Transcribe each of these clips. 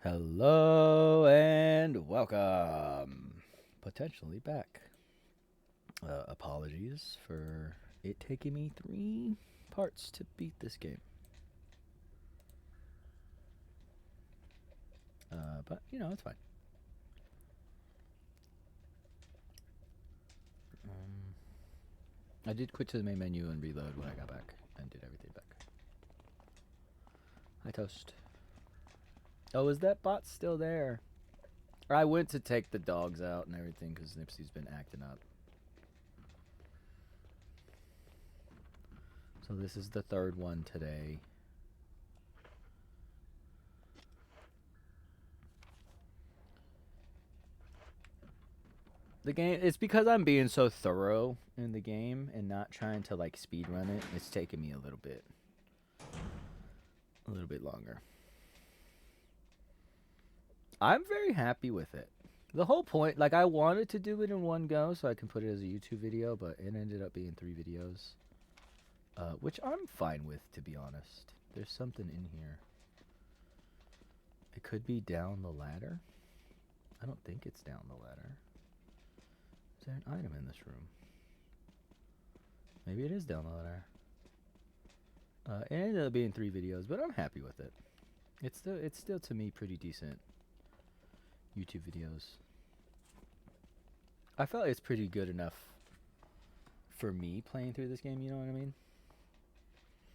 Hello and welcome. Potentially back. Apologies for it taking me 3 parts to beat this game. But, you know, it's fine. I did quit to the main menu and reload when I got back and did everything back. Hi, Toast. Oh, is that bot still there? Or I went to take the dogs out and everything because Nipsey's been acting up. So this is the third one today. The game, it's because I'm being so thorough in the game and not trying to like speed run it. It's taking me a little bit longer. I'm very happy with it. The whole point, like I wanted to do it in one go so I can put it as a YouTube video, but it ended up being 3 videos. Which I'm fine with, to be honest. There's something in here. It could be down the ladder. I don't think it's down the ladder. Is there an item in this room? Maybe it is down the ladder. It ended up being 3 videos, but I'm happy with it. It's still to me pretty decent YouTube videos. I felt it's pretty good enough for me playing through this game, you know what I mean?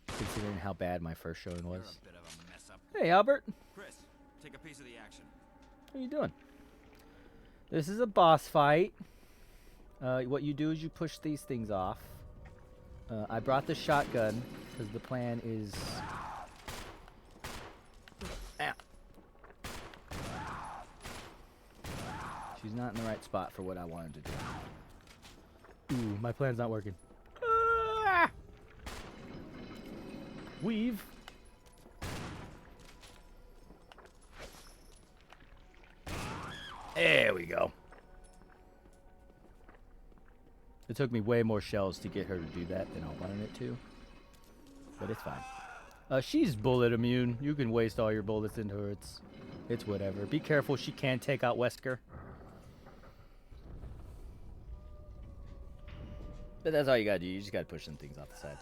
Considering how bad my first showing was. You're a bit of a mess up. Hey, Albert. Chris, take a piece of the action. How you doing? This is a boss fight. What you do is you push these things off. I brought the shotgun because the plan is... Ow. She's not in the right spot for what I wanted to do. Ooh, my plan's not working. Ah! Weave. There we go. It took me way more shells to get her to do that than I wanted it to. But it's fine. She's bullet immune. You can waste all your bullets into her. It's whatever. Be careful. She can take out Wesker. But that's all you gotta do. You just gotta push some things off the side.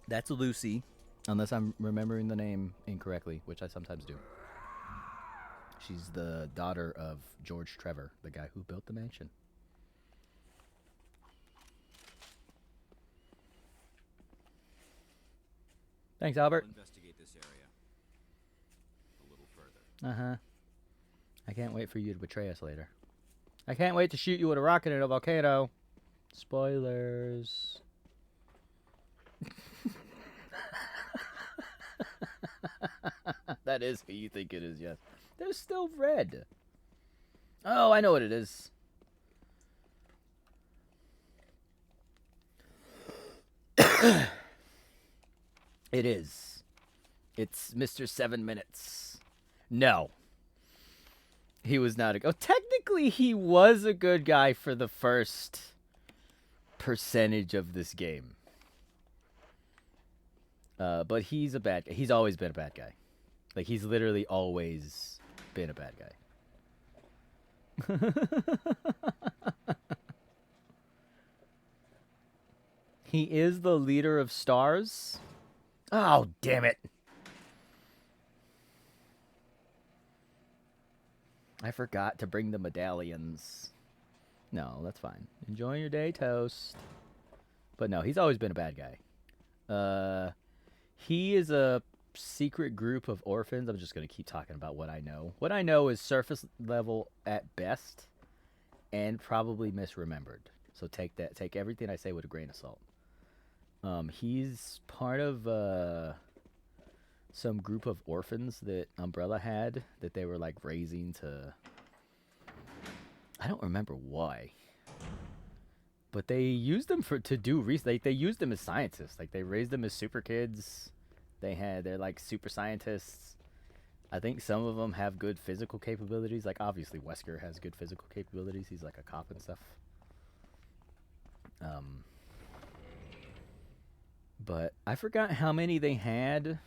That's Lucy. Unless I'm remembering the name incorrectly, which I sometimes do. She's the daughter of George Trevor, the guy who built the mansion. Thanks, Albert. We'll investigate this area a little further. Uh-huh. I can't wait for you to betray us later. I can't wait to shoot you with a rocket in a volcano. Spoilers. That is who you think it is, yes. They're still red. Oh, I know what it is. It is. It's Mr. 7 Minutes. No. He was not a... Oh, technically, he was a good guy for the first percentage of this game. But he's a bad guy. He's always been a bad guy. Like, he's literally always been a bad guy. He is the leader of stars. Oh, damn it. I forgot to bring the medallions. No, that's fine. Enjoy your day, Toast. But no, he's always been a bad guy. He is a secret group of orphans. I'm just going to keep talking about what I know. What I know is surface level at best and probably misremembered. So take everything I say with a grain of salt. He's part of some group of orphans that Umbrella had that they were like raising to... I don't remember why. But they used them to do research. They used them as scientists. Like, they raised them as super kids. They're like super scientists. I think some of them have good physical capabilities. Like, obviously, Wesker has good physical capabilities. He's like a cop and stuff. But I forgot how many they had,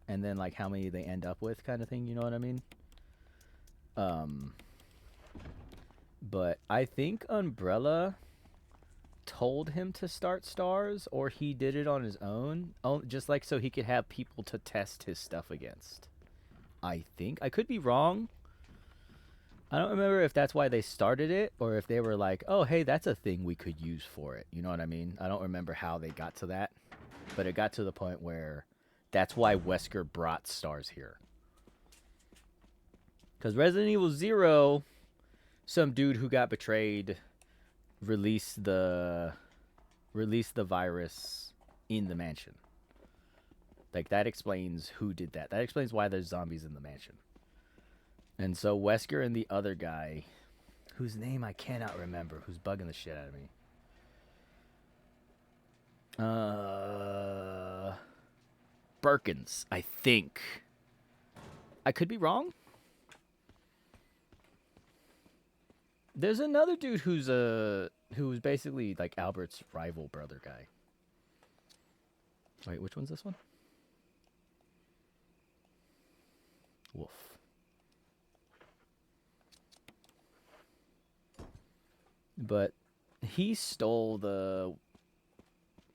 and then like how many they end up with, kind of thing. You know what I mean? Um, but I think Umbrella told him to start stars, or he did it on his own, just like so he could have people to test his stuff against. I think I could be wrong. I don't remember if that's why they started it, or if they were like, "Oh, hey, that's a thing we could use for it." You know what I mean? I don't remember how they got to that, but it got to the point where that's why Wesker brought stars here. Because Resident Evil 0, some dude who got betrayed released the virus in the mansion. Like, that explains who did that. That explains why there's zombies in the mansion. And so Wesker and the other guy, whose name I cannot remember, who's bugging the shit out of me. Birkins, I think. I could be wrong. There's another dude who's basically like Albert's rival brother guy. Wait, which one's this one? Wolf. But he stole the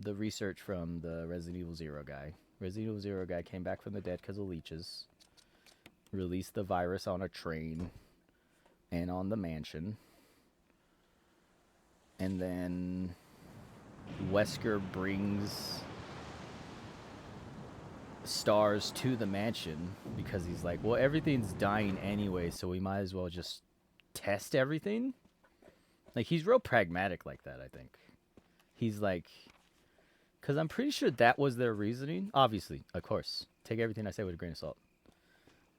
research from the Resident Evil 0 guy. Resident Evil 0 guy came back from the dead because of leeches. Released the virus on a train and on the mansion. And then Wesker brings stars to the mansion because he's like, well, everything's dying anyway, so we might as well just test everything. Like, he's real pragmatic like that, I think. He's like, because I'm pretty sure that was their reasoning. Obviously, of course, take everything I say with a grain of salt.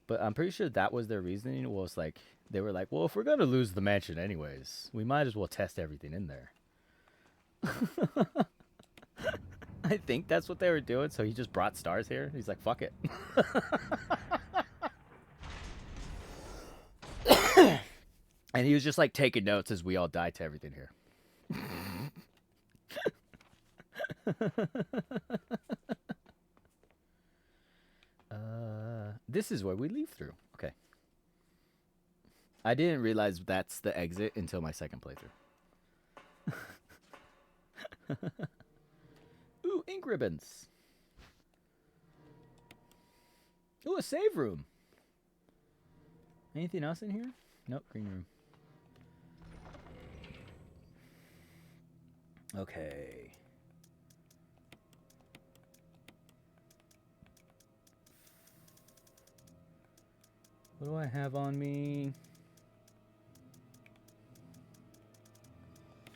But I'm pretty sure that was their reasoning. Was like, they were like, well, if we're going to lose the mansion anyways, we might as well test everything in there. I think that's what they were doing, so he just brought stars here. He's like, fuck it. And he was just like taking notes as we all died to everything here. This is where we leave through. Okay. I didn't realize that's the exit until my second playthrough. Ooh, ink ribbons. Ooh, a save room. Anything else in here? Nope, green room. Okay. What do I have on me?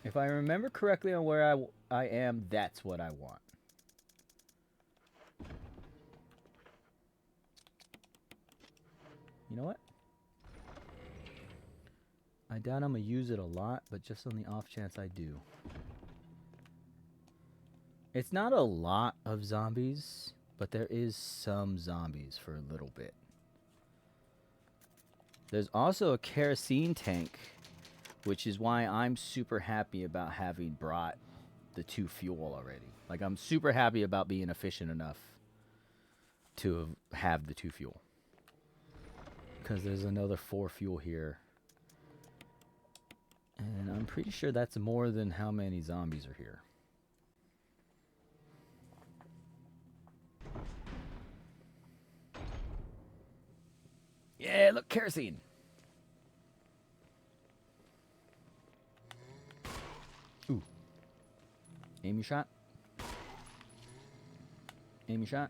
If I remember correctly on where I am, that's what I want. You know what? I doubt I'm going to use it a lot, but just on the off chance I do. It's not a lot of zombies, but there is some zombies for a little bit. There's also a kerosene tank, which is why I'm super happy about having brought the 2 fuel already. Like, I'm super happy about being efficient enough to have the 2 fuel. Because there's another 4 fuel here. And I'm pretty sure that's more than how many zombies are here. Yeah, look, kerosene. Ooh. Aim your shot. Aim your shot.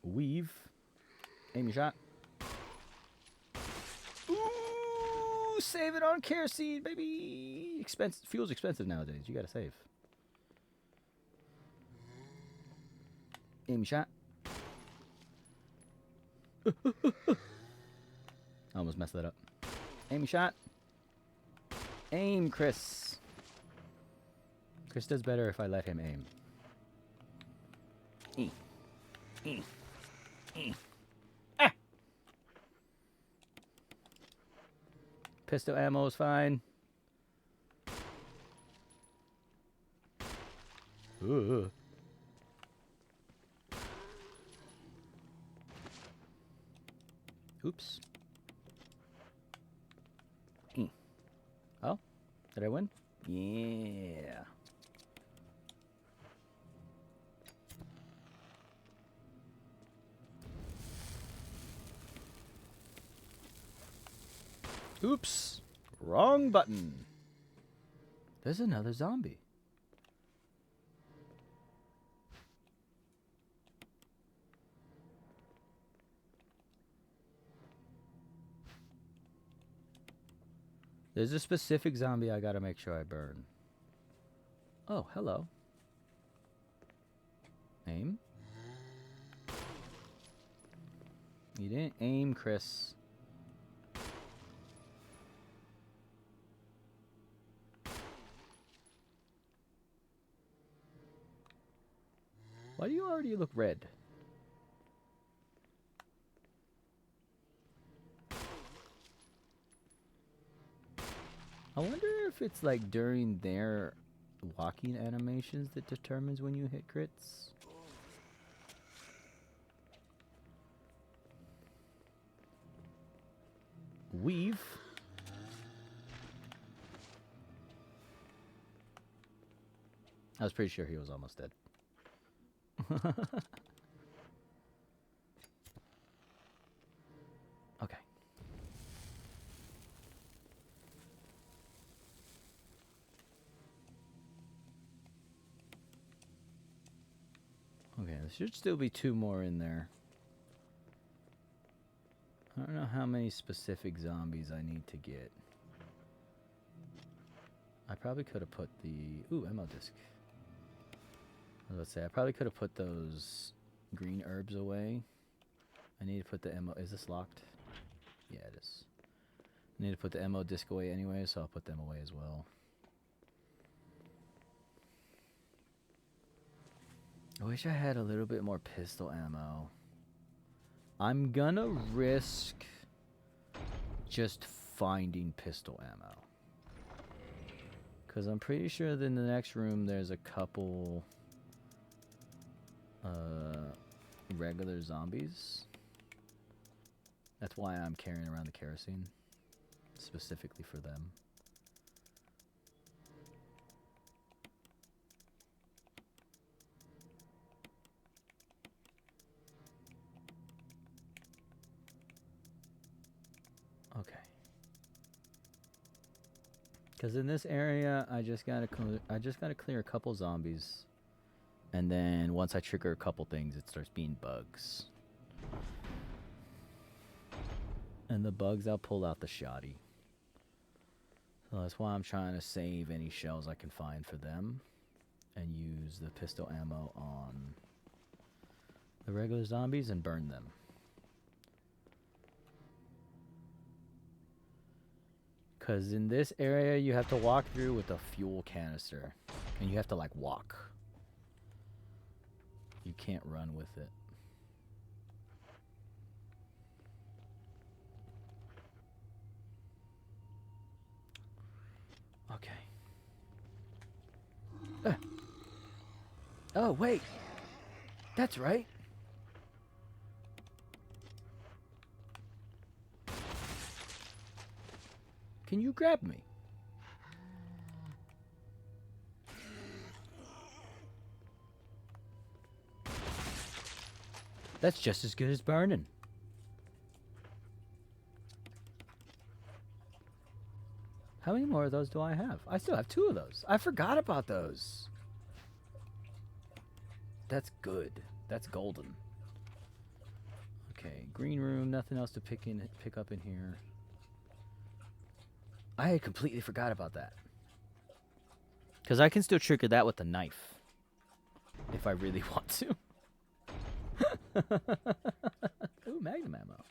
Weave. Aim your shot. Ooh, save it on kerosene, baby. Expensive. Fuel's expensive nowadays. You gotta save. Aim your shot. I almost messed that up. Aim your shot. Aim, Chris. Chris does better if I let him aim. Ah! Pistol ammo is fine. Ugh. Oops. Oh, did I win? Yeah. Oops. Wrong button. There's another zombie. There's a specific zombie I gotta make sure I burn. Oh, hello. Aim? You didn't aim, Chris. Why do you already look red? I wonder if it's like during their walking animations that determines when you hit crits. Weave. I was pretty sure he was almost dead. Okay. Okay, there should still be 2 more in there. I don't know how many specific zombies I need to get. I probably could have put the... Ooh, ammo disc. I was about to say, I probably could have put those green herbs away. I need to put the ammo... Is this locked? Yeah, it is. I need to put the ammo disc away anyway, so I'll put them away as well. I wish I had a little bit more pistol ammo. I'm gonna risk just finding pistol ammo. Because I'm pretty sure that in the next room there's a couple regular zombies. That's why I'm carrying around the kerosene. Specifically for them. Okay. Because in this area, I just gotta clear a couple zombies, and then once I trigger a couple things, it starts being bugs. And the bugs, I'll pull out the shoddy. So that's why I'm trying to save any shells I can find for them, and use the pistol ammo on the regular zombies and burn them. Because in this area, you have to walk through with a fuel canister. And you have to, like, walk. You can't run with it. Okay. Oh, wait. That's right. Can you grab me? That's just as good as burning. How many more of those do I have? I still have 2 of those. I forgot about those. That's good. That's golden. Okay, green room. Nothing else to pick up in here. I had completely forgot about that. Because I can still trigger that with a knife. If I really want to. Ooh, magnum ammo.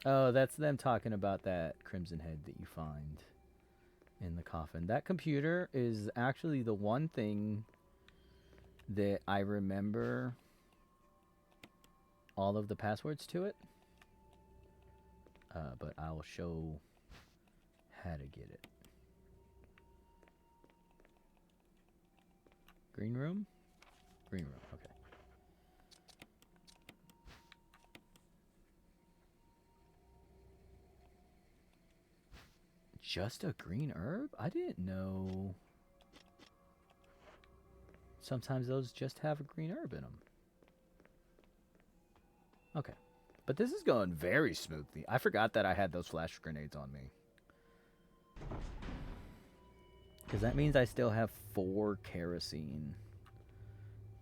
Oh, that's them talking about that crimson head that you find in the coffin. That computer is actually the one thing that I remember all of the passwords to it. But I will show how to get it. Green room? Green room, okay. Just a green herb? I didn't know. Sometimes those just have a green herb in them. Okay. But this is going very smoothly. I forgot that I had those flash grenades on me. Because that means I still have 4 kerosene.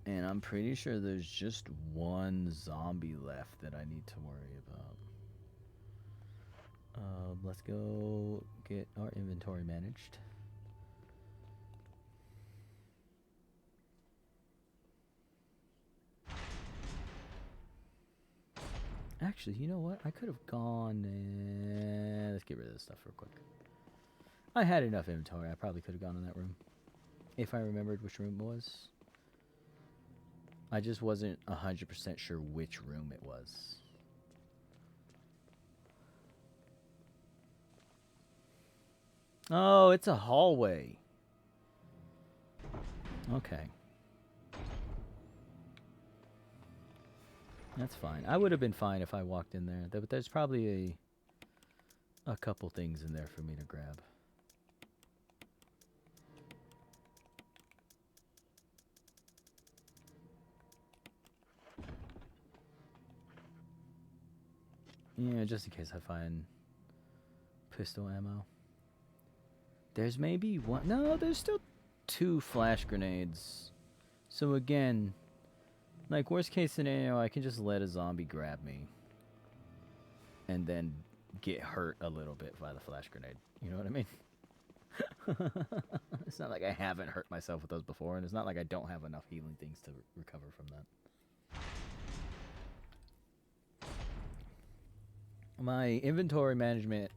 And I'm pretty sure there's just 1 zombie left that I need to worry about. Let's go get our inventory managed. Actually, you know what? I could have gone and... Let's get rid of this stuff real quick. I had enough inventory. I probably could have gone in that room. If I remembered which room it was. I just wasn't 100% sure which room it was. Oh, it's a hallway. Okay. That's fine. I would have been fine if I walked in there. But there's probably a couple things in there for me to grab. Yeah, just in case I find pistol ammo. There's maybe one... No, there's still 2 flash grenades. So again, like worst case scenario, I can just let a zombie grab me. And then get hurt a little bit by the flash grenade. You know what I mean? It's not like I haven't hurt myself with those before, and it's not like I don't have enough healing things to recover from that. My inventory management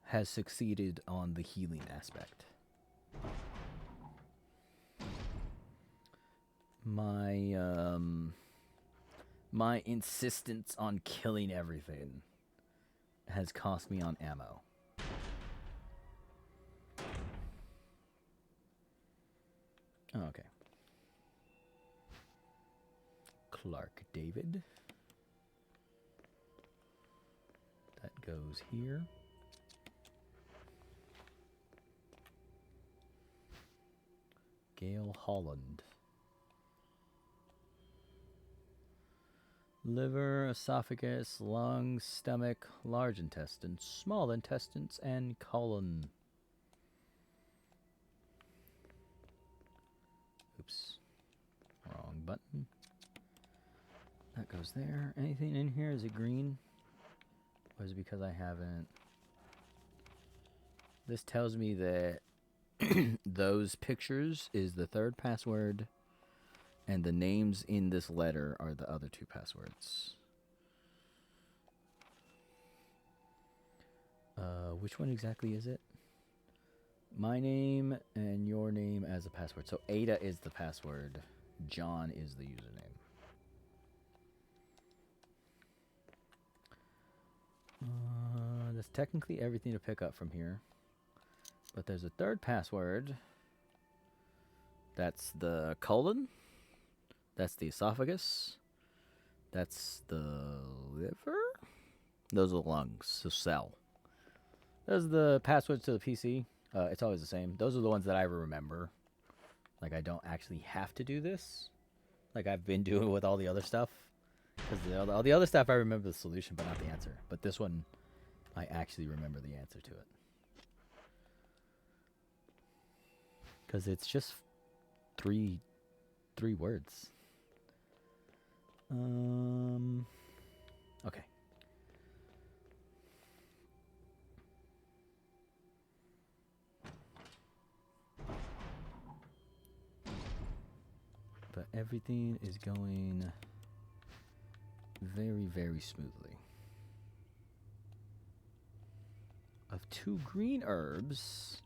has succeeded on the healing aspect. My insistence on killing everything has cost me on ammo. Oh, okay. Clark David. That goes here. Gail Holland. Liver, esophagus, lungs, stomach, large intestines, small intestines, and colon. Oops. Wrong button. That goes there. Anything in here? Is it green? Or is it because I haven't? This tells me that those pictures is the 3rd password, and the names in this letter are the other 2 passwords. Which one exactly is it? My name and your name as a password. So Ada is the password. John is the username. That's technically everything to pick up from here. But there's a 3rd password. That's the colon. That's the esophagus. That's the liver. Those are the lungs. So cell. Those are the passwords to the PC. It's always the same. Those are the ones that I remember. Like, I don't actually have to do this. Like, I've been doing with all the other stuff. Because all the other stuff, I remember the solution, but not the answer. But this one, I actually remember the answer to it. Because it's just three words. Okay. But everything is going very, very smoothly. A of 2 green herbs.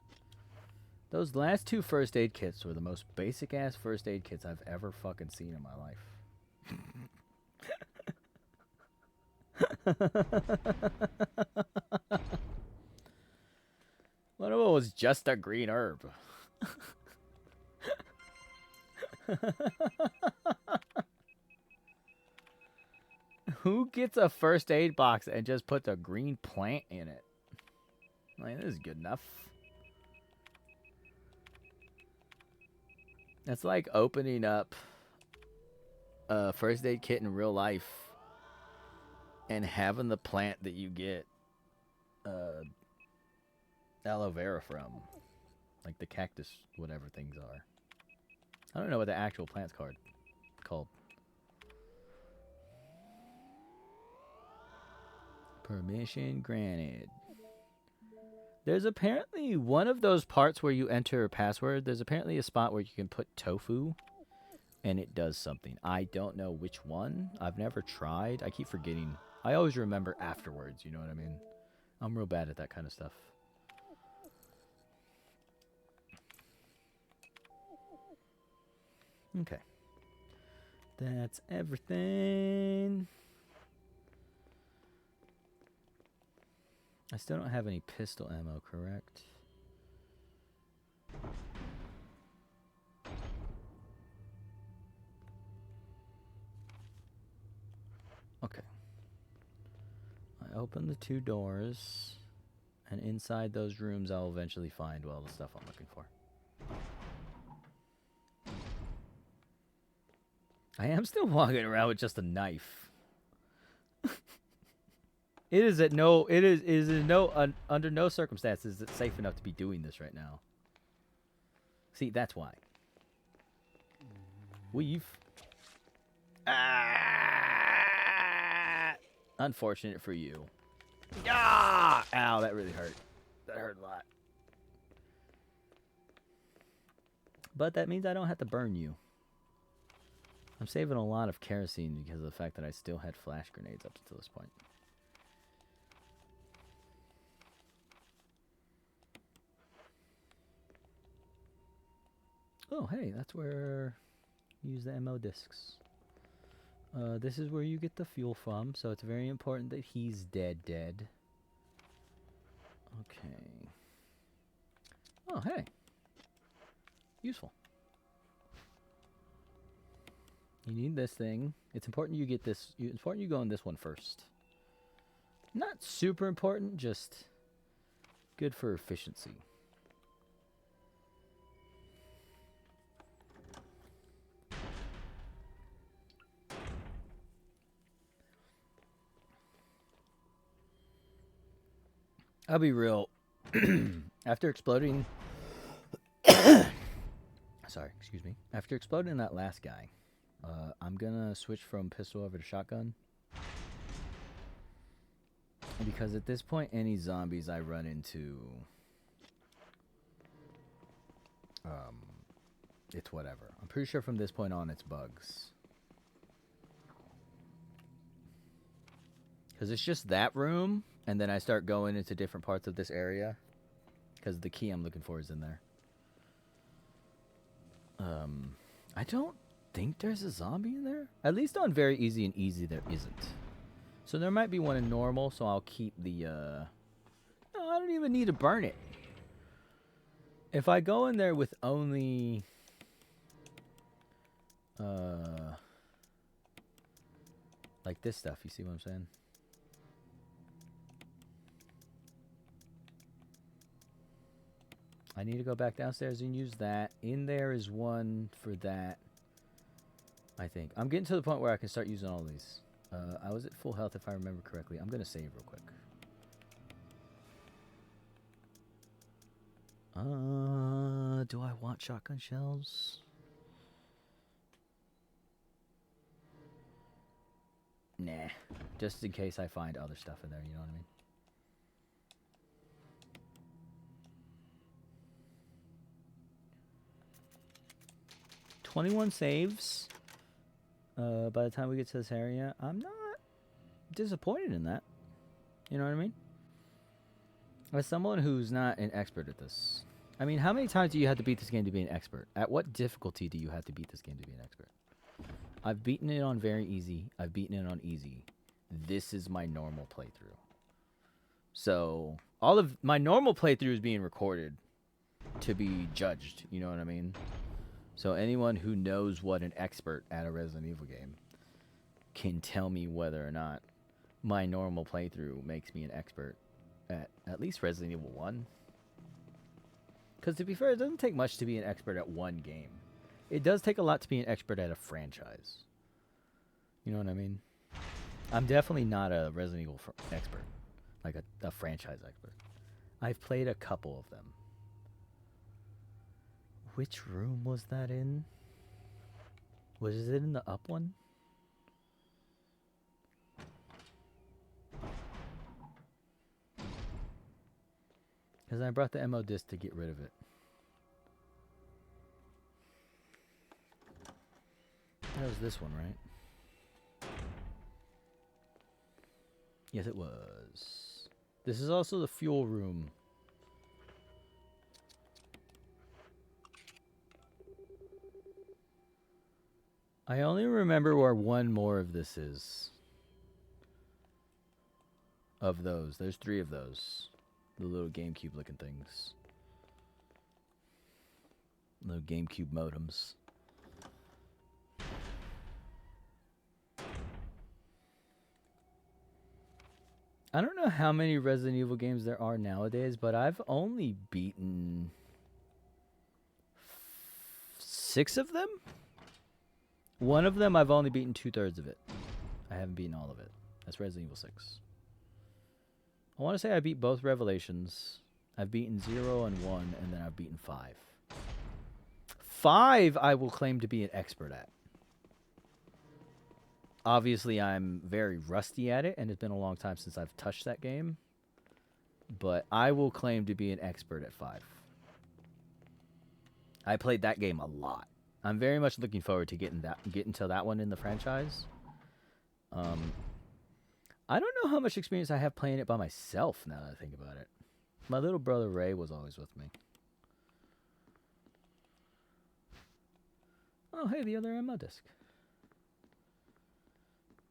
Those last 2 first aid kits were the most basic ass first aid kits I've ever fucking seen in my life. One of them was just a green herb. Who gets a first aid box and just puts a green plant in it? Like, this is good enough. That's like opening up a first aid kit in real life and having the plant that you get aloe vera from. Like the cactus, whatever things are. I don't know what the actual plant's called. Permission granted. There's apparently one of those parts where you enter a password. There's apparently a spot where you can put tofu and it does something. I don't know which one. I've never tried. I keep forgetting. I always remember afterwards, you know what I mean? I'm real bad at that kind of stuff. Okay. That's everything. I still don't have any pistol ammo, correct? Okay. I open the 2 doors, and inside those rooms I'll eventually find all the stuff I'm looking for. I am still walking around with just a knife. Under no circumstances is it safe enough to be doing this right now. See, that's why. Weave. Ah! Unfortunate for you. Ah! Ow, that really hurt. That hurt a lot. But that means I don't have to burn you. I'm saving a lot of kerosene because of the fact that I still had flash grenades up until this point. Oh, hey, that's where you use the MO discs. This is where you get the fuel from, so it's very important that he's dead. Okay. Oh, hey. Useful. You need this thing. It's important you get this. It's important you go on this one first. Not super important, just good for efficiency. I'll be real. After exploding... Sorry, excuse me. After exploding that last guy, I'm gonna switch from pistol over to shotgun. Because at this point, any zombies I run into... it's whatever. I'm pretty sure from this point on, it's bugs. Because it's just that room... And then I start going into different parts of this area. Because the key I'm looking for is in there. I don't think there's a zombie in there. At least on very easy and easy there isn't. So there might be one in normal, so I'll keep the... No, I don't even need to burn it. If I go in there with only... like this stuff, you see what I'm saying? I need to go back downstairs and use that. In there is one for that, I think. I'm getting to the point where I can start using all these. I was at full health if I remember correctly. I'm going to save real quick. Do I want shotgun shells? Nah. Just in case I find other stuff in there, you know what I mean? 21 saves by the time we get to this area. I'm not disappointed in that. You know what I mean? As someone who's not an expert at this, I mean, how many times do you have to beat this game to be an expert? At what difficulty do you have to beat this game to be an expert? I've beaten it on very easy. I've beaten it on easy. This is my normal playthrough. So all of my normal playthrough is being recorded to be judged. You know what I mean? So anyone who knows what an expert at a Resident Evil game can tell me whether or not my normal playthrough makes me an expert at least Resident Evil 1. Because to be fair, it doesn't take much to be an expert at one game. It does take a lot to be an expert at a franchise. You know what I mean? I'm definitely not a Resident Evil expert. Like a franchise expert. I've played a couple of them. Which room was that in? Was it in the up one? Because I brought the MO disc to get rid of it. That was this one, right? Yes, it was. This is also the fuel room. I only remember where one more of this is. Of those. There's 3 of those. The little GameCube looking things. Little GameCube modems. I don't know how many Resident Evil games there are nowadays, but I've only beaten 6 of them? One of them I've only beaten 2/3 of it. I haven't beaten all of it. That's Resident Evil 6. I want to say I beat both Revelations. I've beaten 0 and 1, and then I've beaten 5. 5 I will claim to be an expert at. Obviously, I'm very rusty at it, and it's been a long time since I've touched that game. But I will claim to be an expert at 5. I played that game a lot. I'm very much looking forward to getting to that one in the franchise. I don't know how much experience I have playing it by myself now that I think about it. My little brother Ray was always with me. Oh, hey, the other ammo disc.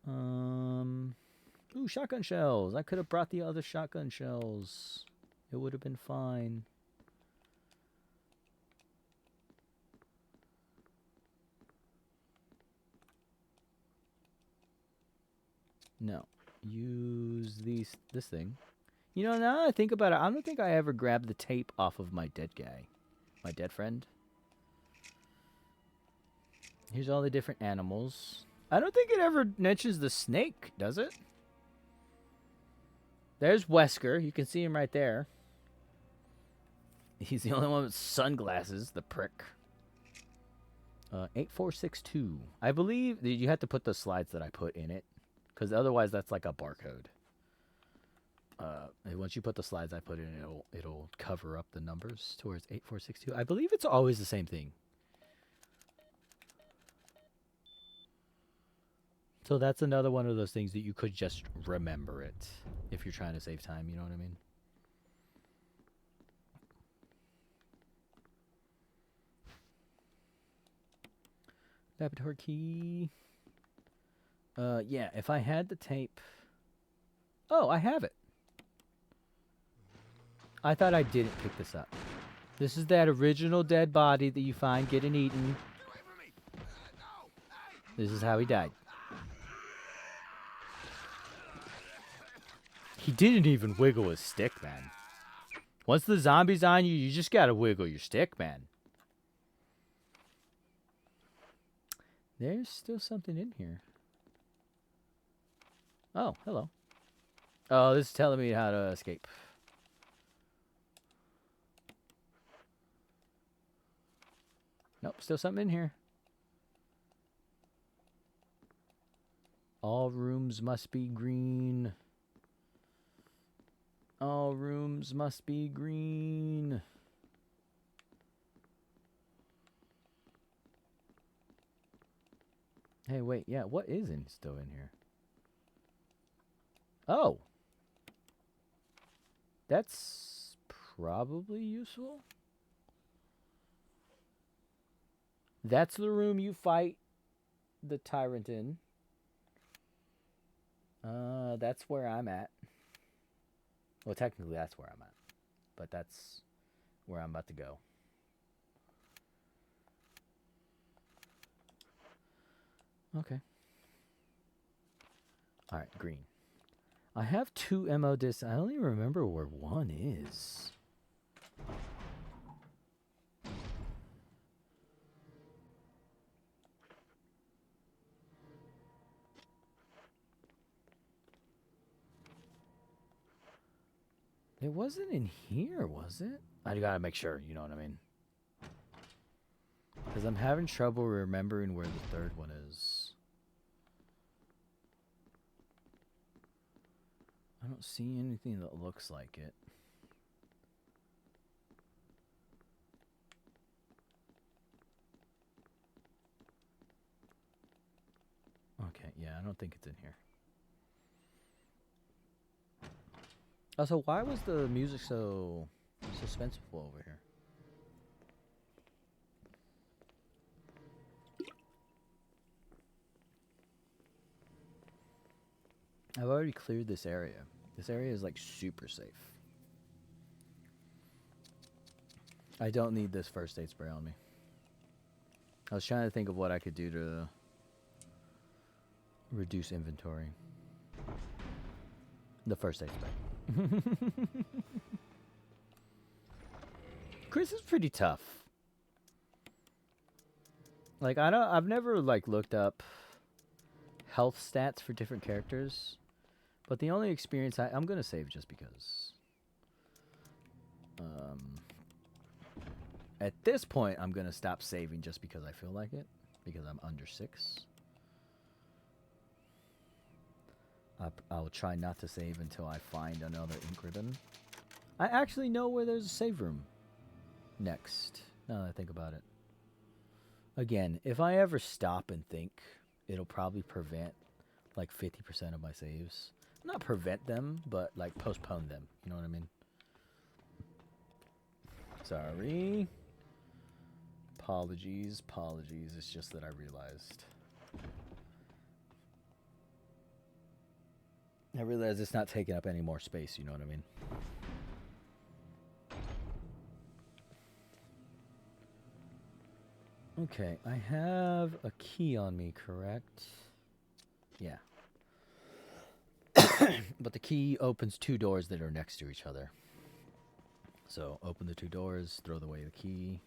Ooh, shotgun shells. I could have brought the other shotgun shells. It would have been fine. No. Use this thing. You know, now that I think about it, I don't think I ever grabbed the tape off of my dead guy. My dead friend. Here's all the different animals. I don't think it ever mentions the snake, does it? There's Wesker. You can see him right there. He's the only one with sunglasses, the prick. 8462. I believe that you have to put the slides that I put in it. Because otherwise that's like a barcode. And once you put the slides I put in, it'll cover up the numbers towards 8462. I believe it's always the same thing. So that's another one of those things that you could just remember it if you're trying to save time, you know what I mean? Laboratory key. Yeah, if I had the tape... Oh, I have it. I thought I didn't pick this up. This is that original dead body that you find getting eaten. This is how he died. He didn't even wiggle his stick, man. Once the zombie's on you, you just gotta wiggle your stick, man. There's still something in here. Oh, hello. Oh, this is telling me how to escape. Nope, still something in here. All rooms must be green. All rooms must be green. Hey, wait, yeah, what is still in here? Oh. That's probably useful. That's the room you fight the tyrant in. That's where I'm at. Well, technically that's where I'm at. But that's where I'm about to go. Okay. Alright, green. I have 2 MO discs. I don't even remember where one is. It wasn't in here, was it? I gotta make sure, you know what I mean? Because I'm having trouble remembering where the third one is. I don't see anything that looks like it. Okay, yeah, I don't think it's in here. Also, why was the music so suspenseful over here? I've already cleared this area. This area is like super safe. I don't need this first aid spray on me. I was trying to think of what I could do to reduce inventory. The first aid spray. Chris is pretty tough. Like I've never like looked up health stats for different characters, but the only experience I'm gonna save just because. At this point, I'm gonna stop saving just because I feel like it, because I'm under 6. I'll try not to save until I find another ink ribbon. I actually know where there's a save room next, now that I think about it. Again, if I ever stop and think, it'll probably prevent like 50% of my saves. Not prevent them, but like postpone them. You know what I mean? Sorry. Apologies. It's just that I realized. It's not taking up any more space, you know what I mean? Okay, I have a key on me, correct? Yeah. But the key opens 2 doors that are next to each other. So open the 2 doors, throw away the key.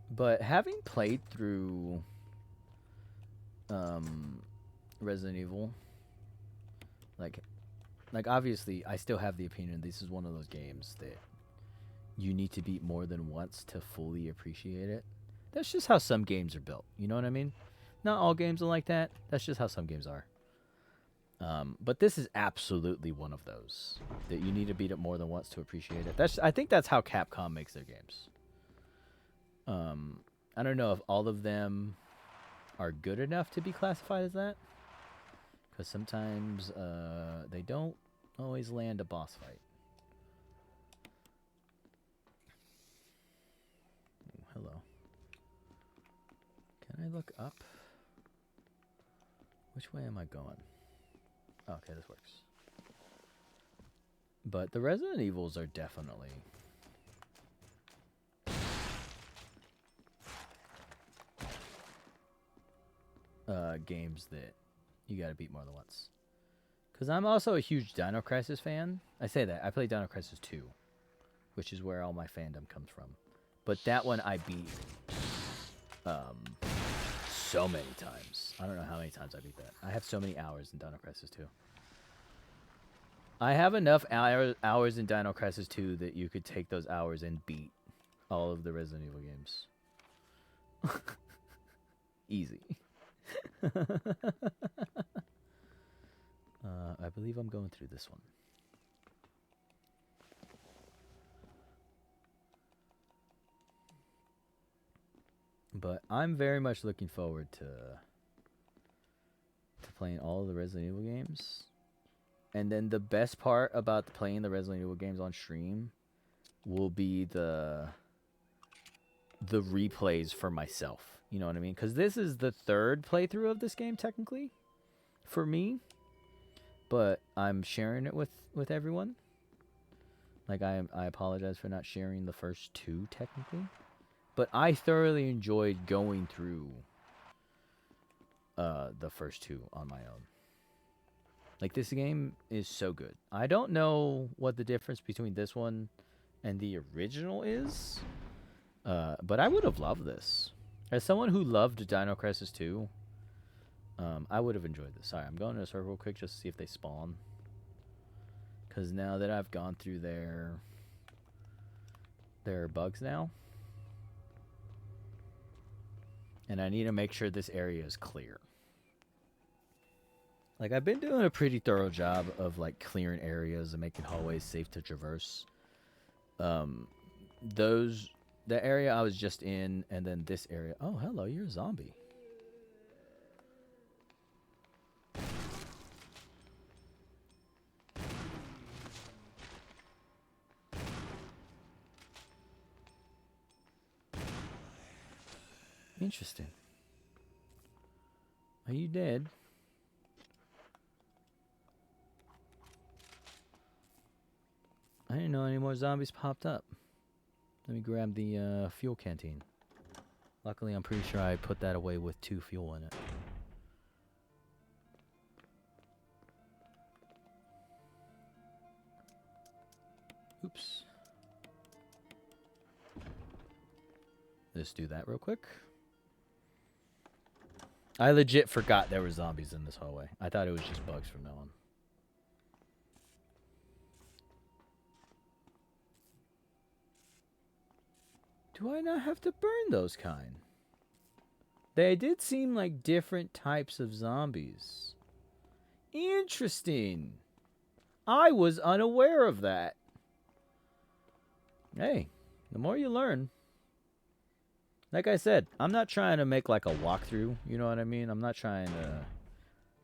But having played through Resident Evil, like obviously I still have the opinion this is one of those games that you need to beat more than once to fully appreciate it. That's just how some games are built, you know what I mean? Not all games are like that. That's just how some games are. But this is absolutely one of those that you need to beat it more than once to appreciate it. I think that's how Capcom makes their games. I don't know if all of them are good enough to be classified as that, because sometimes they don't always land a boss fight. Ooh, hello. Can I look up? Which way am I going? Oh, okay, this works. But the Resident Evils are definitely games that you gotta beat more than once. Because I'm also a huge Dino Crisis fan. I say that. I played Dino Crisis 2, which is where all my fandom comes from. But that one I beat so many times. I don't know how many times I beat that. I have so many hours in Dino Crisis 2. I have enough hours in Dino Crisis 2 that you could take those hours and beat all of the Resident Evil games. Easy. I believe I'm going through this one. But I'm very much looking forward to playing all of the Resident Evil games. And then the best part about playing the Resident Evil games on stream will be the replays for myself. You know what I mean? Because this is the third playthrough of this game, technically, for me. But I'm sharing it with everyone. Like, I apologize for not sharing the first two, technically. But I thoroughly enjoyed going through the first two on my own. Like, this game is so good. I don't know what the difference between this one and the original is. But I would have loved this. As someone who loved Dino Crisis 2, I would have enjoyed this. Sorry, I'm going in a circle real quick just to see if they spawn. Because now that I've gone through their bugs now. And I need to make sure this area is clear. Like, I've been doing a pretty thorough job of, like, clearing areas and making hallways safe to traverse. The area I was just in, and then this area. Oh, hello, you're a zombie. Interesting. Are you dead? I didn't know any more zombies popped up. Let me grab the fuel canteen. Luckily, I'm pretty sure I put that away with 2 fuel in it. Oops. Let's do that real quick. I legit forgot there were zombies in this hallway. I thought it was just bugs from now on. Do I not have to burn those kind? They did seem like different types of zombies. Interesting. I was unaware of that. Hey, the more you learn. Like I said, I'm not trying to make like a walkthrough. You know what I mean? I'm not trying to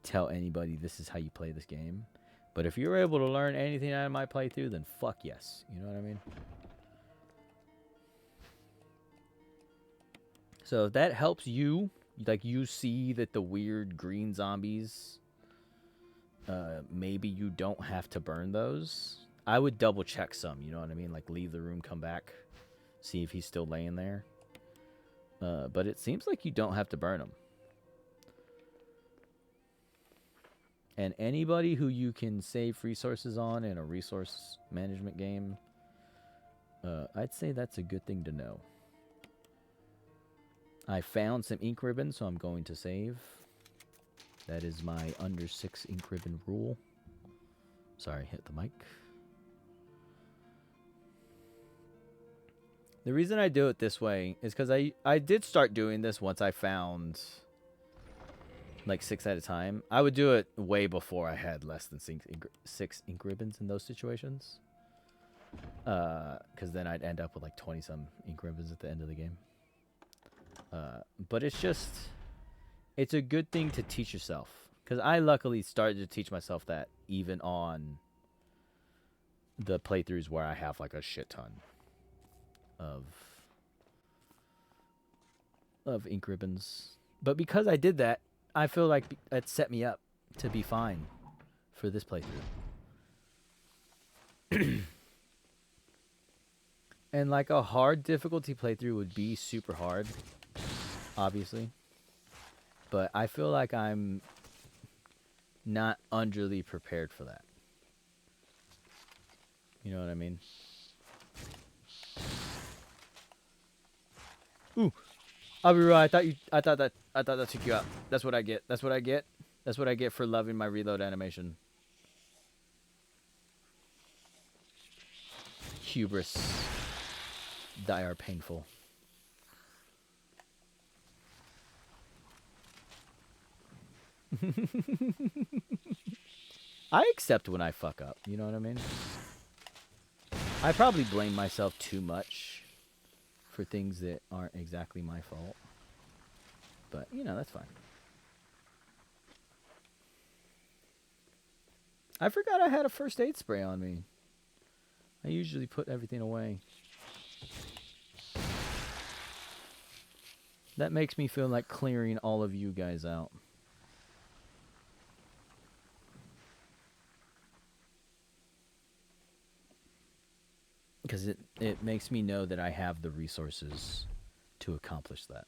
tell anybody this is how you play this game. But if you're able to learn anything out of my playthrough, then fuck yes. You know what I mean? So if that helps you, like you see that the weird green zombies, maybe you don't have to burn those. I would double check some, you know what I mean? Like leave the room, come back, see if he's still laying there. But it seems like you don't have to burn them. And anybody who you can save resources on in a resource management game, I'd say that's a good thing to know. I found some ink ribbons, so I'm going to save. That is my under 6 ink ribbon rule. Sorry, hit the mic. The reason I do it this way is because I did start doing this once I found like 6 at a time. I would do it way before I had less than 6 ink ribbons in those situations. Because then I'd end up with like 20 some ink ribbons at the end of the game. But it's a good thing to teach yourself. Because I luckily started to teach myself that even on the playthroughs where I have like a shit ton of ink ribbons. But because I did that, I feel like it set me up to be fine for this playthrough. And like a hard difficulty playthrough would be super hard, obviously. But I feel like I'm not underly prepared for that. You know what I mean? Ooh, I'll be real. I thought that took you out. That's what I get. That's what I get. That's what I get for loving my reload animation. Hubris. Die are painful. I accept when I fuck up. You know what I mean? I probably blame myself too much for things that aren't exactly my fault. But, you know, that's fine. I forgot I had a first aid spray on me. I usually put everything away. That makes me feel like clearing all of you guys out. Because it makes me know that I have the resources to accomplish that.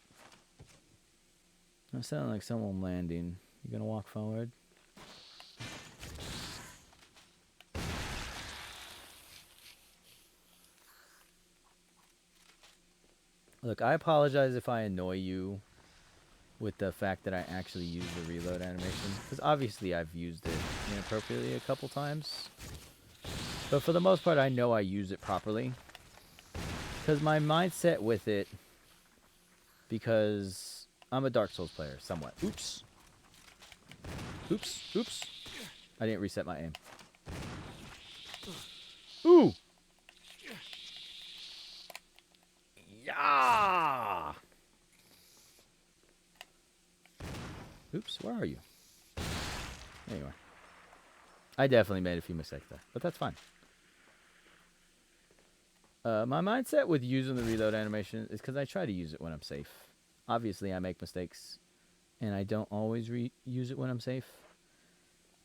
I sound like someone landing. You gonna walk forward? Look, I apologize if I annoy you with the fact that I actually use the reload animation. Because obviously I've used it inappropriately a couple times. But for the most part, I know I use it properly. Because my mindset with it, because I'm a Dark Souls player, somewhat. Oops. Oops. Oops. I didn't reset my aim. Ooh! Yeah! Oops, where are you? There you are. I definitely made a few mistakes there, but that's fine. My mindset with using the reload animation is because I try to use it when I'm safe. Obviously, I make mistakes, and I don't always use it when I'm safe.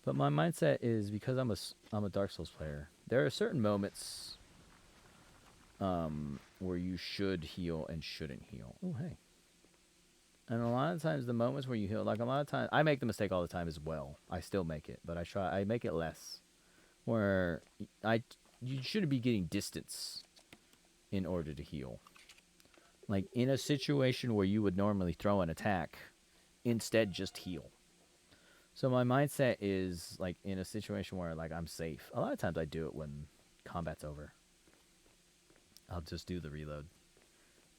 But my mindset is because I'm a Dark Souls player. There are certain moments where you should heal and shouldn't heal. Oh, hey. And a lot of times, the moments where you heal, like a lot of times, I make the mistake all the time as well. I still make it, but I make it less. Where you shouldn't be getting distance in order to heal. Like in a situation where you would normally throw an attack, instead just heal. So my mindset is like in a situation where like I'm safe. A lot of times I do it when combat's over. I'll just do the reload.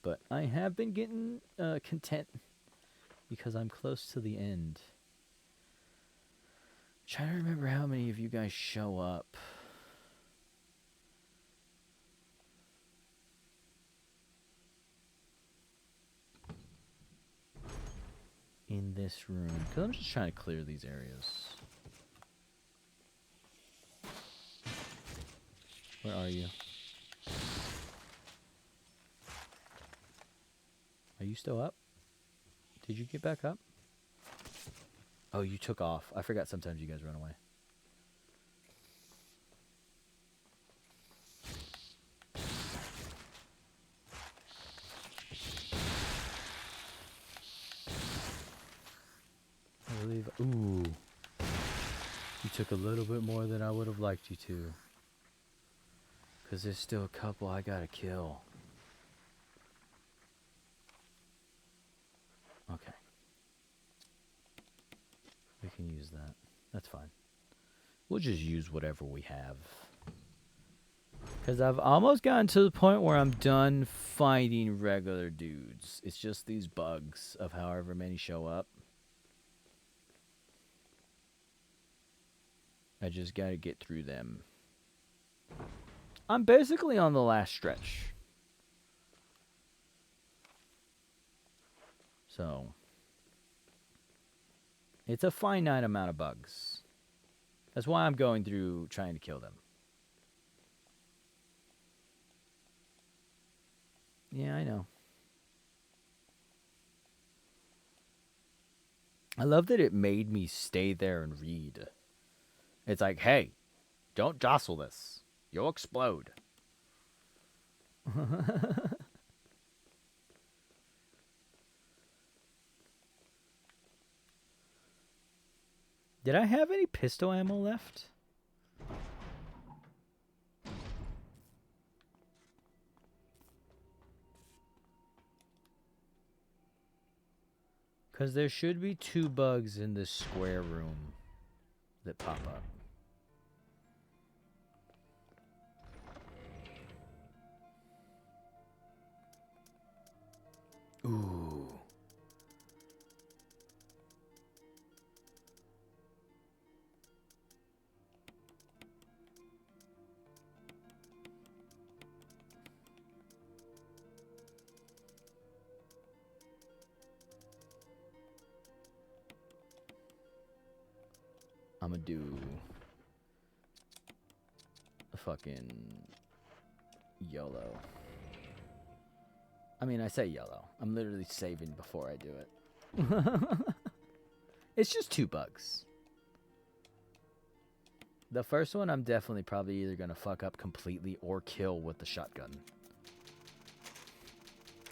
But I have been getting content because I'm close to the end. Trying to remember how many of you guys show up. In this room. Because I'm just trying to clear these areas. Where are you? Are you still up? Did you get back up? Oh, you took off. I forgot sometimes you guys run away. I believe... Ooh. You took a little bit more than I would have liked you to. Because there's still a couple I gotta kill. Okay. We can use that. That's fine. We'll just use whatever we have. Because I've almost gotten to the point where I'm done fighting regular dudes. It's just these bugs of however many show up. I just gotta get through them. I'm basically on the last stretch. So, it's a finite amount of bugs. That's why I'm going through trying to kill them. Yeah, I know. I love that it made me stay there and read. It's like, hey, don't jostle this. You'll explode. Did I have any pistol ammo left? Because there should be 2 bugs in this square room that pop up. Ooh. I'm gonna do a fucking YOLO. I mean, I say YOLO. I'm literally saving before I do it. It's just 2 bugs. The first one, I'm definitely probably either gonna fuck up completely or kill with the shotgun.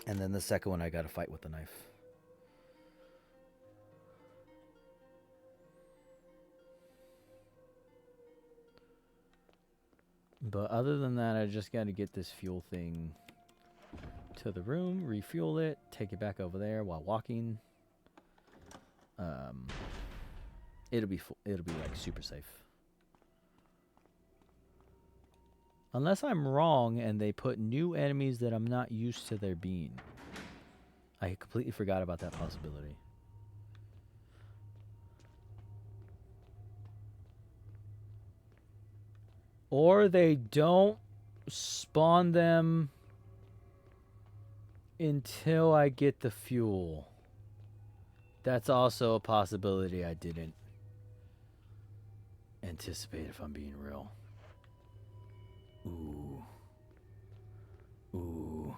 And then the second one, I gotta fight with the knife. But other than that, I just gotta get this fuel thing to the room, refuel it, take it back over there while walking. It'll be like super safe. Unless I'm wrong and they put new enemies that I'm not used to there being. I completely forgot about that possibility. Or they don't spawn them until I get the fuel. That's also a possibility I didn't anticipate, if I'm being real. Ooh. Ooh.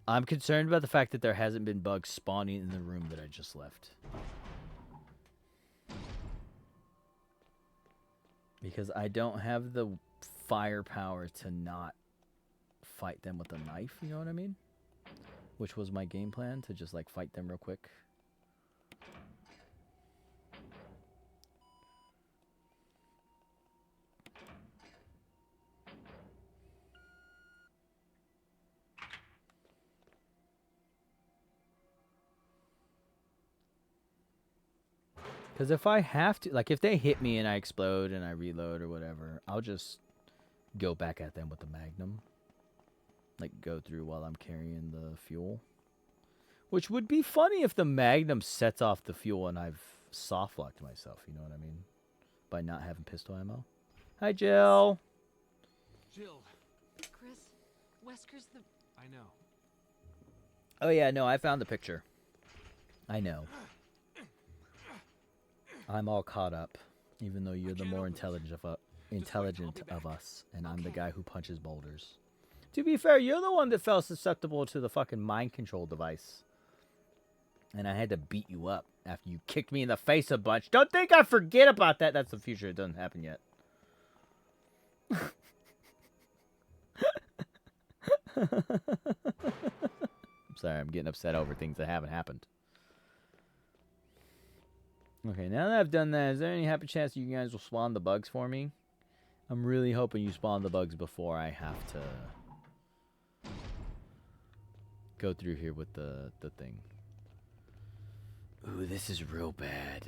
I'm concerned about the fact that there hasn't been bugs spawning in the room that I just left. Because I don't have the firepower to not fight them with a knife, you know what I mean? Which was my game plan, to just like fight them real quick. Because if I have to, like if they hit me and I explode and I reload or whatever, I'll just go back at them with the Magnum. Like go through while I'm carrying the fuel. Which would be funny if the Magnum sets off the fuel and I've soft locked myself, you know what I mean? By not having pistol ammo. Hi, Jill. Jill. Chris, Wesker's the... I know. Oh yeah, no, I found the picture. I know. I'm all caught up, even though you're the more intelligent of us, and I'm the guy who punches boulders. To be fair, you're the one that fell susceptible to the fucking mind control device. And I had to beat you up after you kicked me in the face a bunch. Don't think I forget about that. That's the future. It doesn't happen yet. I'm sorry, I'm getting upset over things that haven't happened. Okay, now that I've done that, is there any happy chance you guys will spawn the bugs for me? I'm really hoping you spawn the bugs before I have to go through here with the thing. Ooh, this is real bad.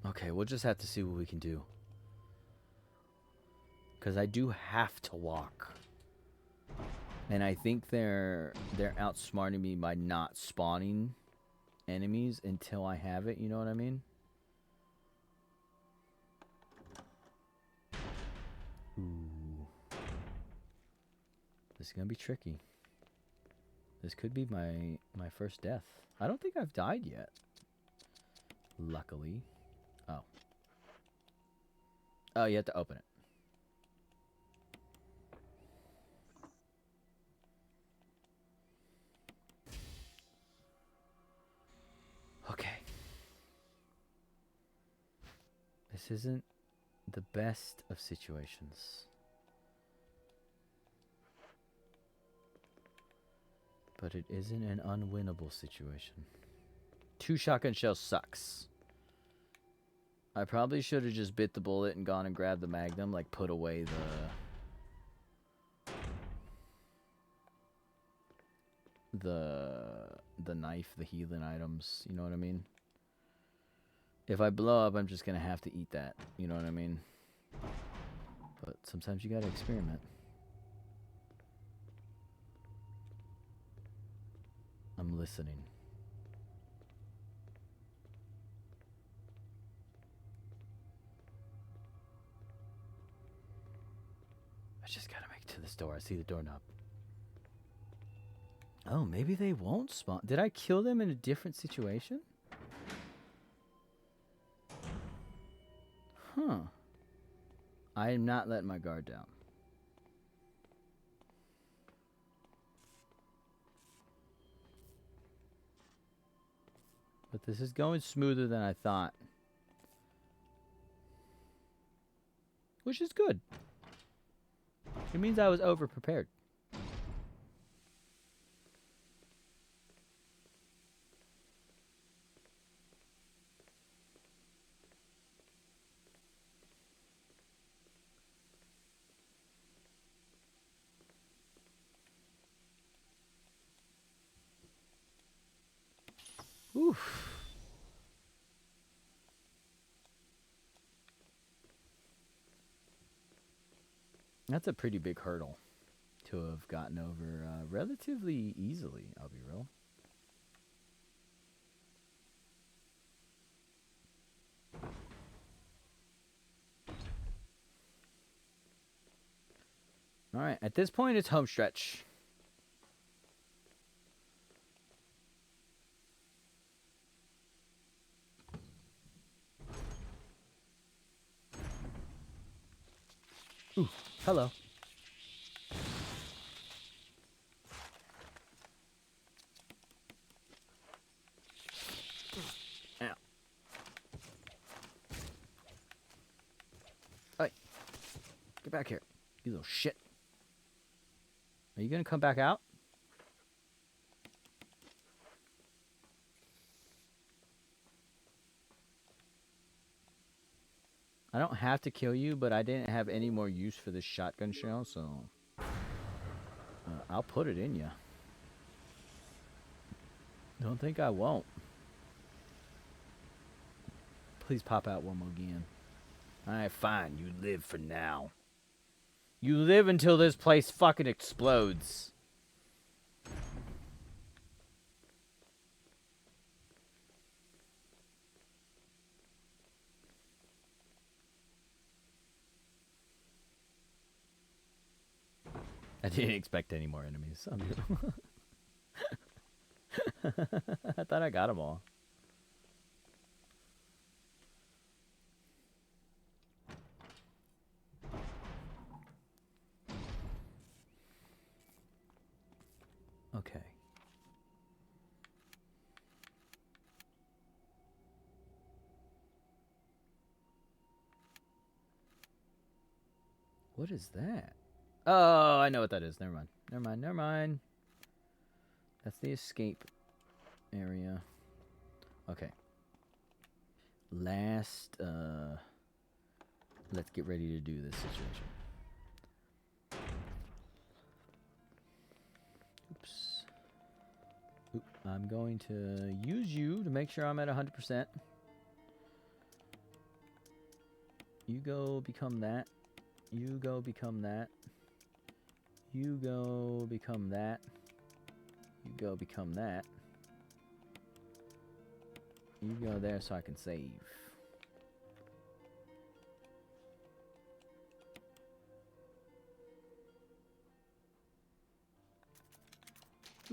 Okay, we'll just have to see what we can do. Because I do have to walk. And I think they're outsmarting me by not spawning enemies until I have it, you know what I mean? Ooh. This is going to be tricky. This could be my first death. I don't think I've died yet. Luckily. Oh. Oh, you have to open it. Okay. This isn't the best of situations. But it isn't an unwinnable situation. 2 shotgun shells sucks. I probably should have just bit the bullet and gone and grabbed the Magnum, like put away the knife, the healing items, you know what I mean? If I blow up, I'm just gonna have to eat that, you know what I mean? But sometimes you gotta experiment. I'm listening. I just gotta this door. I see the doorknob. Oh, maybe they won't spawn. Did I kill them in a different situation? Huh. I am not letting my guard down. But this is going smoother than I thought. Which is good. It means I was over-prepared. Oof. That's a pretty big hurdle to have gotten over relatively easily, I'll be real. All right, at this point, it's home stretch. Ooh, hello. Ow. Hey, get back here, you little shit. Are you gonna come back out? I don't have to kill you, but I didn't have any more use for this shotgun shell, so I'll put it in you. Don't think I won't. Please pop out one more again. Alright, fine. You live for now. You live until this place fucking explodes. I didn't expect any more enemies. I thought I got them all. Okay. What is that? Oh, I know what that is. Never mind. Never mind. Never mind. That's the escape area. Okay. Last, let's get ready to do this situation. Oops. Oop. I'm going to use you to make sure I'm at 100%. You go become that. You go become that. You go become that. You go become that. You go there so I can save.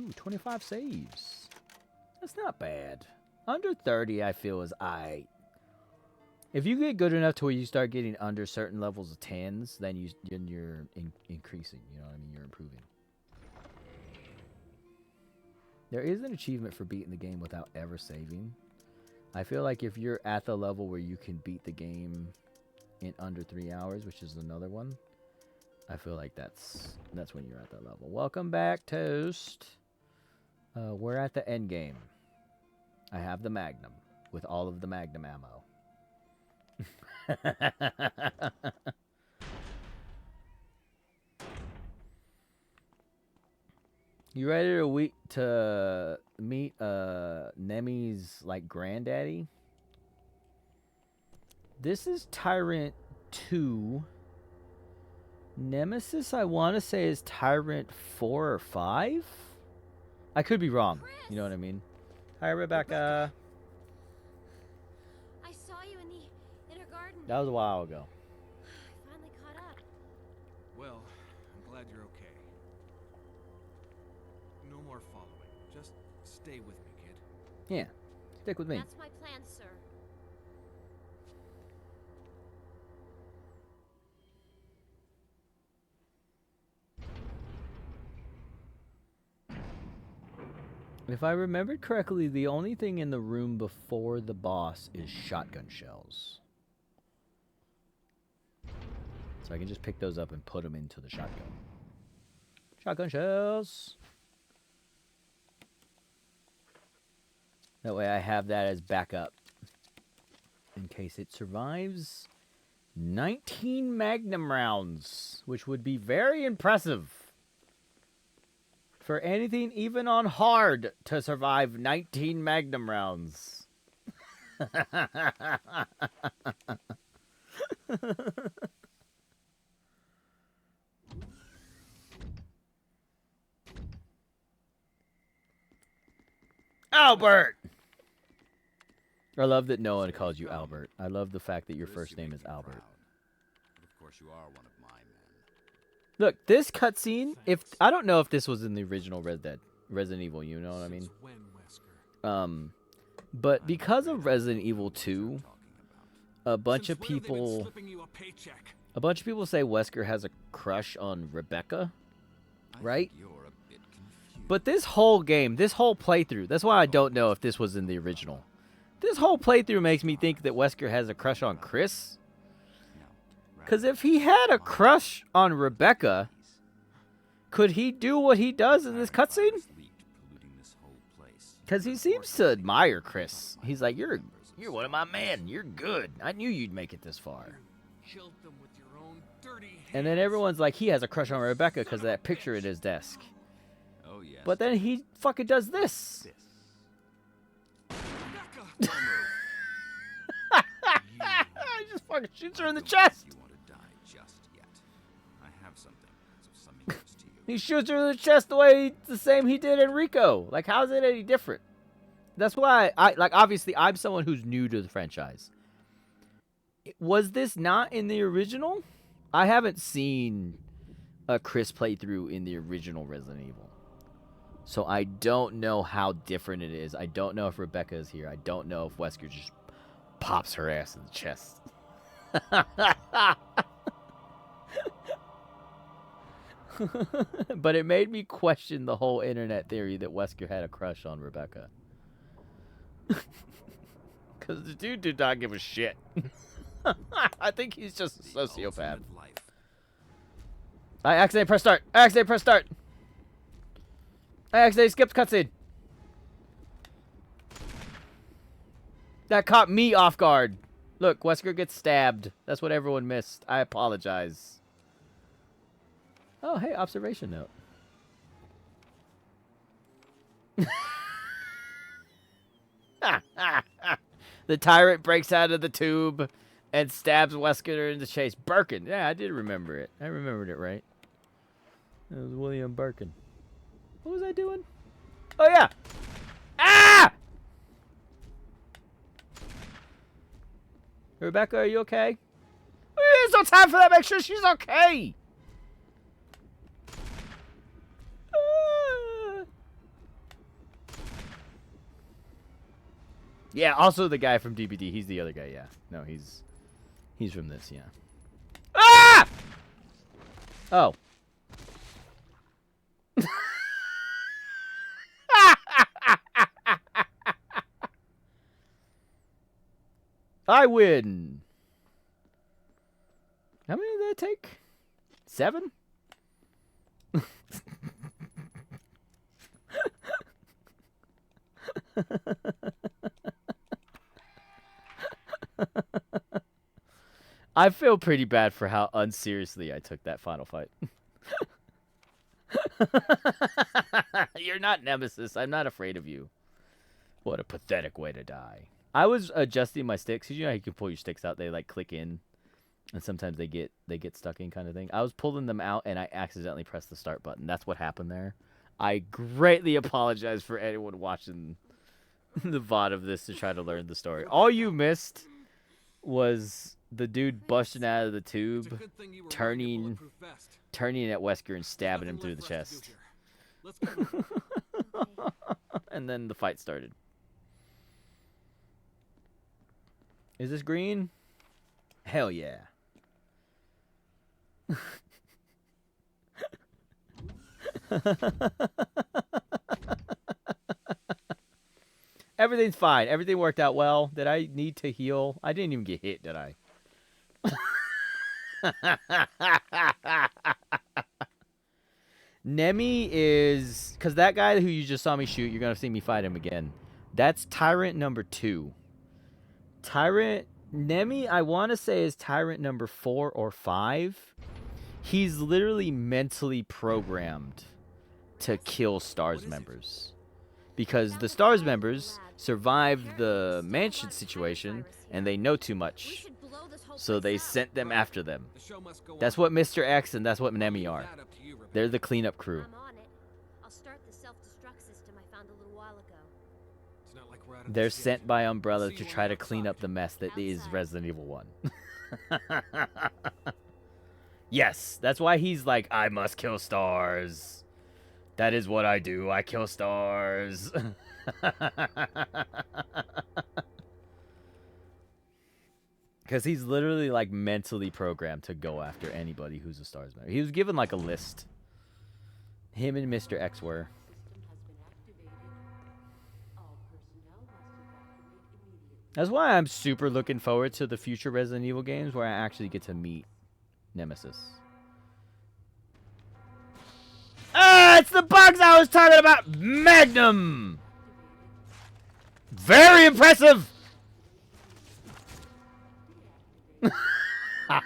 Ooh, 25 saves. That's not bad. Under 30, I feel is aight. If you get good enough to where you start getting under certain levels of 10s, then you're increasing. You know what I mean? You're improving. There is an achievement for beating the game without ever saving. I feel like if you're at the level where you can beat the game in under 3 hours, which is another one, I feel like that's when you're at that level. Welcome back, Toast. We're at the end game. I have the Magnum with all of the Magnum ammo. You ready to meet Nemi's like granddaddy? This is Tyrant 2. Nemesis, I want to say, is Tyrant 4 or 5. I could be wrong. Chris! You know what I mean? Hi, Rebecca. I saw you in the inner garden. That was a while ago. I finally caught up. Well, I'm glad you're okay. Stay with me, kid. Yeah, stick with me. That's my plan, sir. If I remembered correctly, the only thing in the room before the boss is shotgun shells. So I can just pick those up and put them into the shotgun. Shotgun shells! That way I have that as backup. In case it survives 19 Magnum rounds, which would be very impressive. For anything even on hard to survive 19 Magnum rounds. Albert! I love that no one calls you Albert. I love the fact that your first name is Albert. But of course you are one of my men. Look, this cutscene, if I don't know if this was in the original Resident Evil, you know what I mean? Since when, Wesker? But because of Resident Evil 2, a bunch of Since when have they been people slipping you a paycheck? say Wesker has a crush on Rebecca, I right? think you're a bit confused. But this whole game, this whole playthrough, that's why I don't know if this was in the original. This whole playthrough makes me think that Wesker has a crush on Chris. No, Because if he had a crush on Rebecca, could he do what he does in this cutscene? Because he seems to admire Chris. He's like, you're one of my men. You're good. I knew you'd make it this far. Killed them with your own dirty And then everyone's like, he has a crush on Rebecca because of that picture at his desk. Oh yes. But then he fucking does this. Rebecca! He just fucking shoots her in the chest. You want to die just yet. I have something of some interest to you. He shoots her in the chest the same he did Enrico. Like, how is it any different? That's why I like. Obviously, I'm someone who's new to the franchise. Was this not in the original? I haven't seen a Chris playthrough in the original Resident Evil, so I don't know how different it is. I don't know if Rebecca is here. I don't know if Wesker just pops her ass in the chest. But it made me question the whole internet theory that Wesker had a crush on Rebecca. Because the dude did not give a shit. I think he's just a sociopath. I accidentally pressed start. I accidentally skipped cutscene. That caught me off guard. Look, Wesker gets stabbed. That's what everyone missed. I apologize. Oh, hey, observation note. The tyrant breaks out of the tube and stabs Wesker in the chase. Birkin. Yeah, I did remember it. I remembered it right. It was William Birkin. What was I doing? Oh, yeah. Ah! Rebecca, are you okay? There's no time for that. Make sure she's okay. Yeah, also the guy from DBD. He's the other guy, yeah. No, he's from this, yeah. Ah! Oh. I win. How many did that take? 7? I feel pretty bad for how unseriously I took that final fight. You're not Nemesis. I'm not afraid of you. What a pathetic way to die. I was adjusting my sticks. You know how you can pull your sticks out? They like click in, and sometimes they get stuck in kind of thing. I was pulling them out, and I accidentally pressed the start button. That's what happened there. I greatly apologize for anyone watching the VOD of this to try to learn the story. All you missed was the dude busting out of the tube, turning at Wesker and stabbing him through the chest. And then the fight started. Is this green? Hell yeah. Everything's fine. Everything worked out well. Did I need to heal? I didn't even get hit, did I? Nemi is... Because that guy who you just saw me shoot, you're going to see me fight him again. That's Tyrant number 2. Tyrant... Nemi, I want to say, is Tyrant number 4 or 5. He's literally mentally programmed to kill STARS members. Because the STARS members survived the mansion situation, and they know too much. So they sent them after them. That's what Mr. X and that's what Nemi are. They're the cleanup crew. I'm on it. I'll start the self-destruct system I found a little while ago. It's not like we're out of They're this yet. sent by Umbrella to try to clean up the mess that is Resident Evil 1. Yes, that's why he's like, I must kill STARS. That is what I do. I kill STARS. Because he's literally like mentally programmed to go after anybody who's a STARS member. He was given like a list. Him and Mr. X were. That's why I'm super looking forward to the future Resident Evil games where I actually get to meet Nemesis. Ah, it's the bugs I was talking about! Magnum! Very impressive! I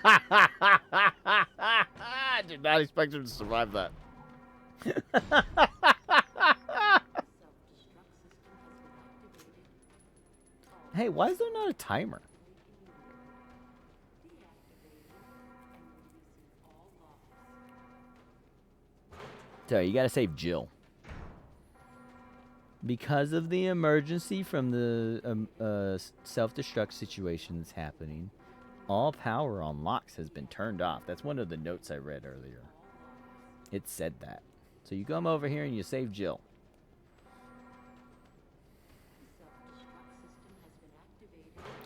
did not expect him to survive that. Hey, why is there not a timer? Sorry, you gotta save Jill. Because of the emergency from the self-destruct situation that's happening, all power on locks has been turned off. That's one of the notes I read earlier. It said that. So you come over here and you save Jill.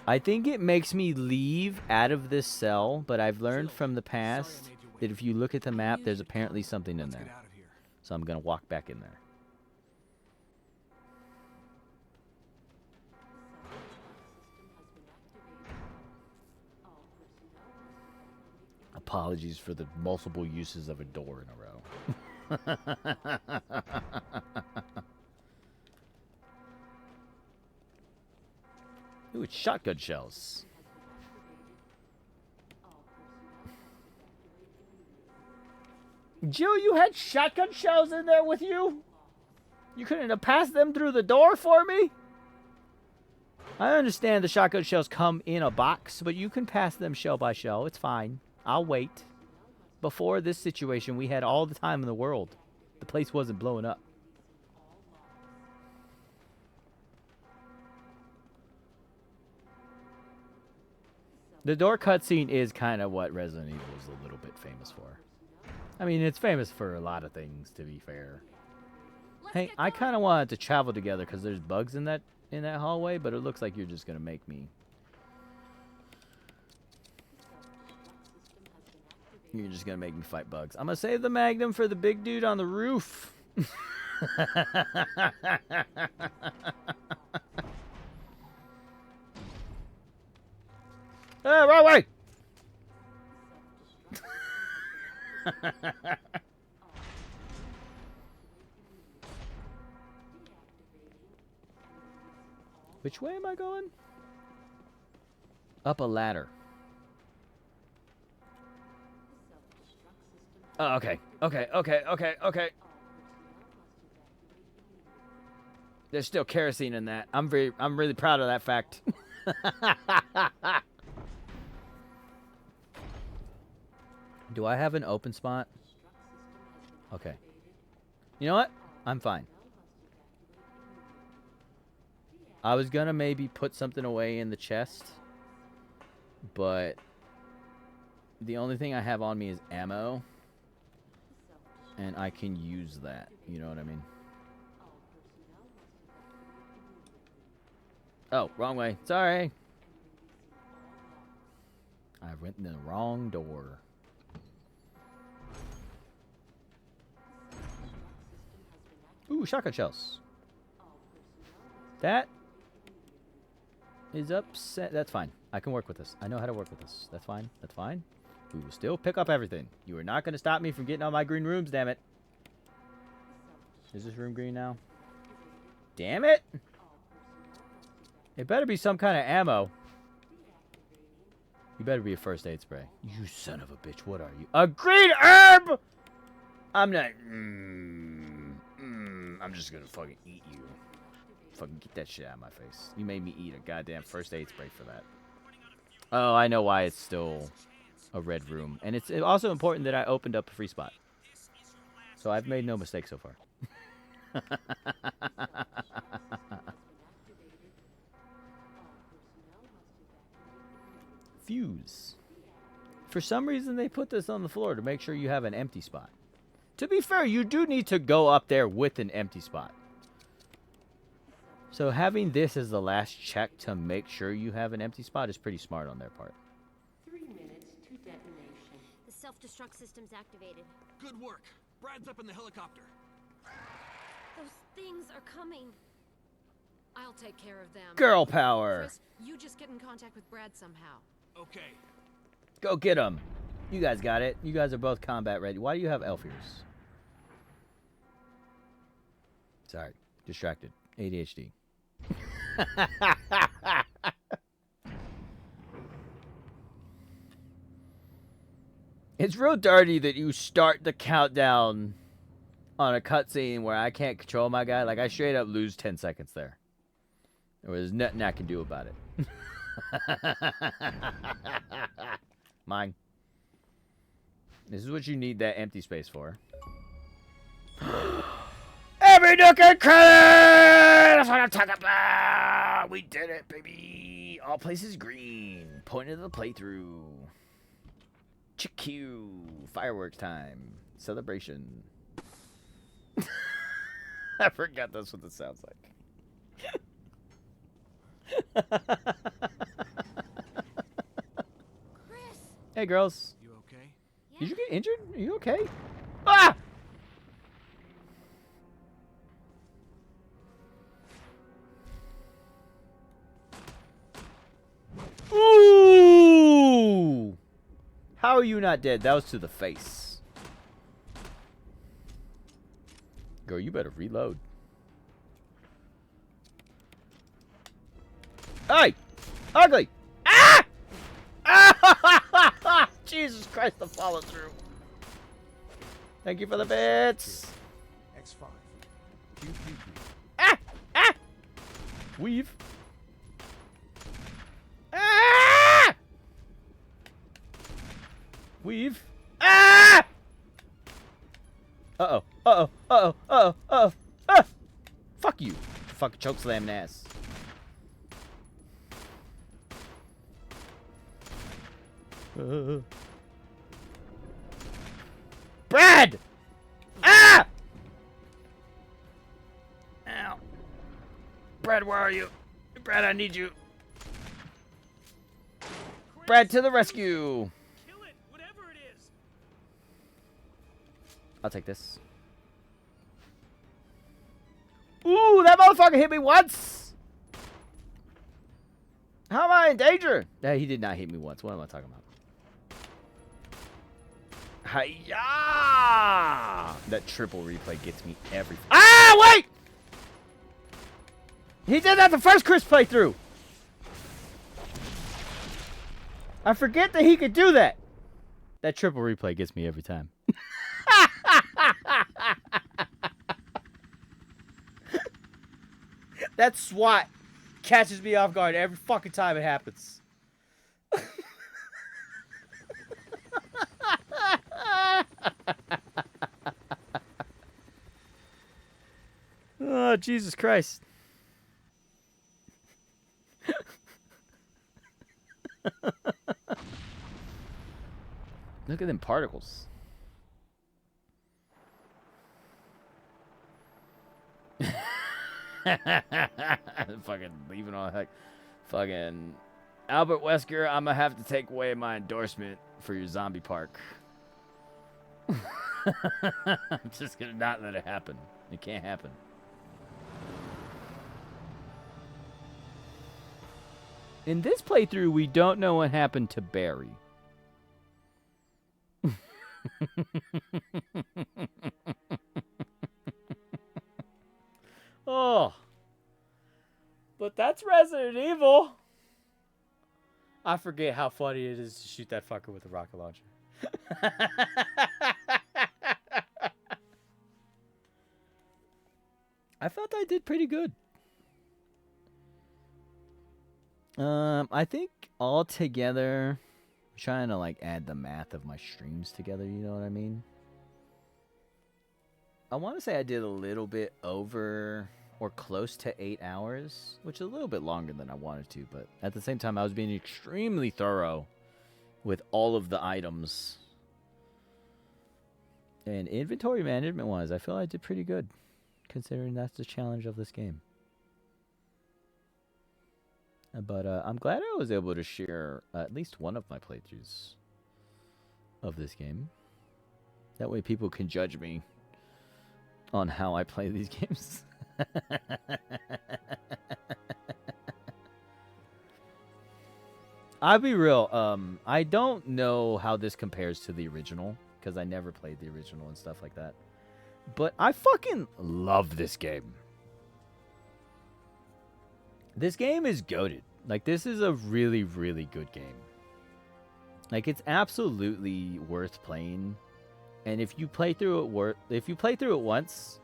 I think it makes me leave out of this cell, but I've learned from the past that if you look at the map, there's apparently something in there. So I'm going to walk back in there. Apologies for the multiple uses of a door in a row. Ooh, it's shotgun shells. Jill, you had shotgun shells in there with you? You couldn't have passed them through the door for me? I understand the shotgun shells come in a box, but you can pass them shell by shell. It's fine. I'll wait. Before this situation, we had all the time in the world. The place wasn't blowing up. The door cutscene is kind of what Resident Evil is a little bit famous for. I mean, it's famous for a lot of things, to be fair. Hey, I kind of wanted to travel together because there's bugs in that hallway, but it looks like you're just gonna make me. You're just gonna make me fight bugs. I'm gonna save the Magnum for the big dude on the roof. Right way! Which way am I going? Up a ladder. Oh, okay. Okay. There's still kerosene in that. I'm really proud of that fact. Do I have an open spot? Okay. You know what? I'm fine. I was gonna maybe put something away in the chest, but the only thing I have on me is ammo, and I can use that. You know what I mean? Oh, wrong way. Sorry. I went in the wrong door. Ooh, shotgun shells. That is upset. That's fine. I can work with this. I know how to work with this. That's fine. That's fine. We will still pick up everything. You are not going to stop me from getting all my green rooms, damn it. Is this room green now? Damn it! It better be some kind of ammo. You better be a first aid spray. You son of a bitch. What are you? A green herb! I'm not... I'm just gonna fucking eat you. Fucking get that shit out of my face. You made me eat a goddamn first aid spray for that. Oh, I know why it's still a red room. And it's also important that I opened up a free spot. So I've made no mistake so far. Fuse. For some reason, they put this on the floor to make sure you have an empty spot. To be fair, you do need to go up there with an empty spot. So having this as the last check to make sure you have an empty spot is pretty smart on their part. 3 minutes to detonation. The self-destruct system's activated. Good work. Brad's up in the helicopter. Those things are coming. I'll take care of them. Girl power. Chris, you just get in contact with Brad somehow. Okay. Go get them. You guys got it. You guys are both combat ready. Why do you have elf ears? Sorry. Distracted. ADHD. It's real dirty that you start the countdown on a cutscene where I can't control my guy. Like, I straight up lose 10 seconds there. There was nothing I can do about it. Mine. This is what you need that empty space for. Every nook and cranny! That's what I'm talking about! We did it, baby! All places green. Point of the playthrough. Chick-Q. Fireworks time. Celebration. I forgot that's what this sounds like. Chris! Hey, girls. You okay? Yeah? Did you get injured? Are you okay? Ah! Ooh! How are you not dead? That was to the face. Girl, you better reload. Hey! Ugly! Ah! Ah! Jesus Christ, the follow through. Thank you for the bits. X5. Q, Q, Q. Ah! Ah! Weave. Ah! Weave. Ah! Uh-oh. Uh-oh. Uh-oh. Uh-oh. Uh-oh. Ah! Fuck you. Fucking choke slamming ass. Brad! Ah! Ow. Brad, where are you? Brad, I need you. Brad to the rescue. Kill it, whatever it is. I'll take this. Ooh, that motherfucker hit me once. How am I in danger? No, he did not hit me once. What am I talking about? Hiya! That triple replay gets me every... Ah, wait! He did that the first Chris playthrough. I forget that he could do that. That triple replay gets me every time. That SWAT catches me off guard every fucking time it happens. Oh, Jesus Christ. Look at them particles. Fucking leaving all heck. Fucking Albert Wesker, I'm gonna have to take away my endorsement for your zombie park. I'm just gonna not let it happen. It can't happen. In this playthrough, we don't know what happened to Barry. Oh. But that's Resident Evil. I forget how funny it is to shoot that fucker with a rocket launcher. I felt I did pretty good. I think altogether, trying to like add the math of my streams together, you know what I mean? I want to say I did a little bit over or close to 8 hours, which is a little bit longer than I wanted to, but at the same time, I was being extremely thorough with all of the items. And inventory management-wise, I feel I did pretty good, considering that's the challenge of this game. But I'm glad I was able to share at least one of my playthroughs of this game. That way people can judge me on how I play these games. I'll be real. I don't know how this compares to the original, because I never played the original and stuff like that. But I fucking love this game. This game is goated. Like, this is a really, really good game. Like, it's absolutely worth playing. And if you play through it once,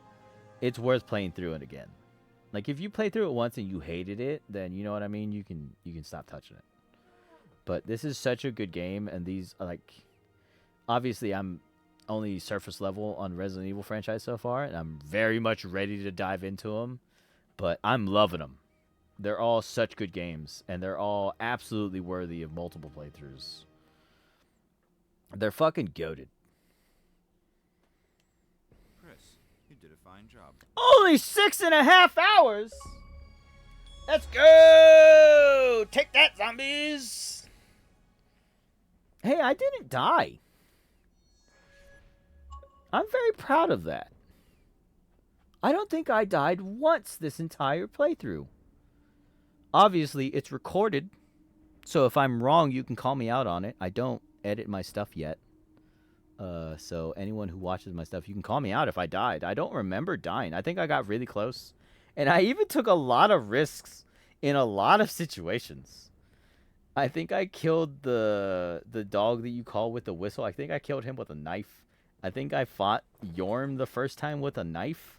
it's worth playing through it again. Like, if you play through it once and you hated it, then you know what I mean? You can stop touching it. But this is such a good game, and these are like, obviously I'm only surface level on Resident Evil franchise so far, and I'm very much ready to dive into them, but I'm loving them. They're all such good games, and they're all absolutely worthy of multiple playthroughs. They're fucking goated. Chris, you did a fine job. Only 6.5 hours? Let's go! Take that, zombies! Hey, I didn't die. I'm very proud of that. I don't think I died once this entire playthrough. Obviously, it's recorded, so if I'm wrong, you can call me out on it. I don't edit my stuff yet. So anyone who watches my stuff, you can call me out if I died. I don't remember dying. I think I got really close. And I even took a lot of risks in a lot of situations. I think I killed the dog that you call with the whistle. I think I killed him with a knife. I think I fought Yorm the first time with a knife.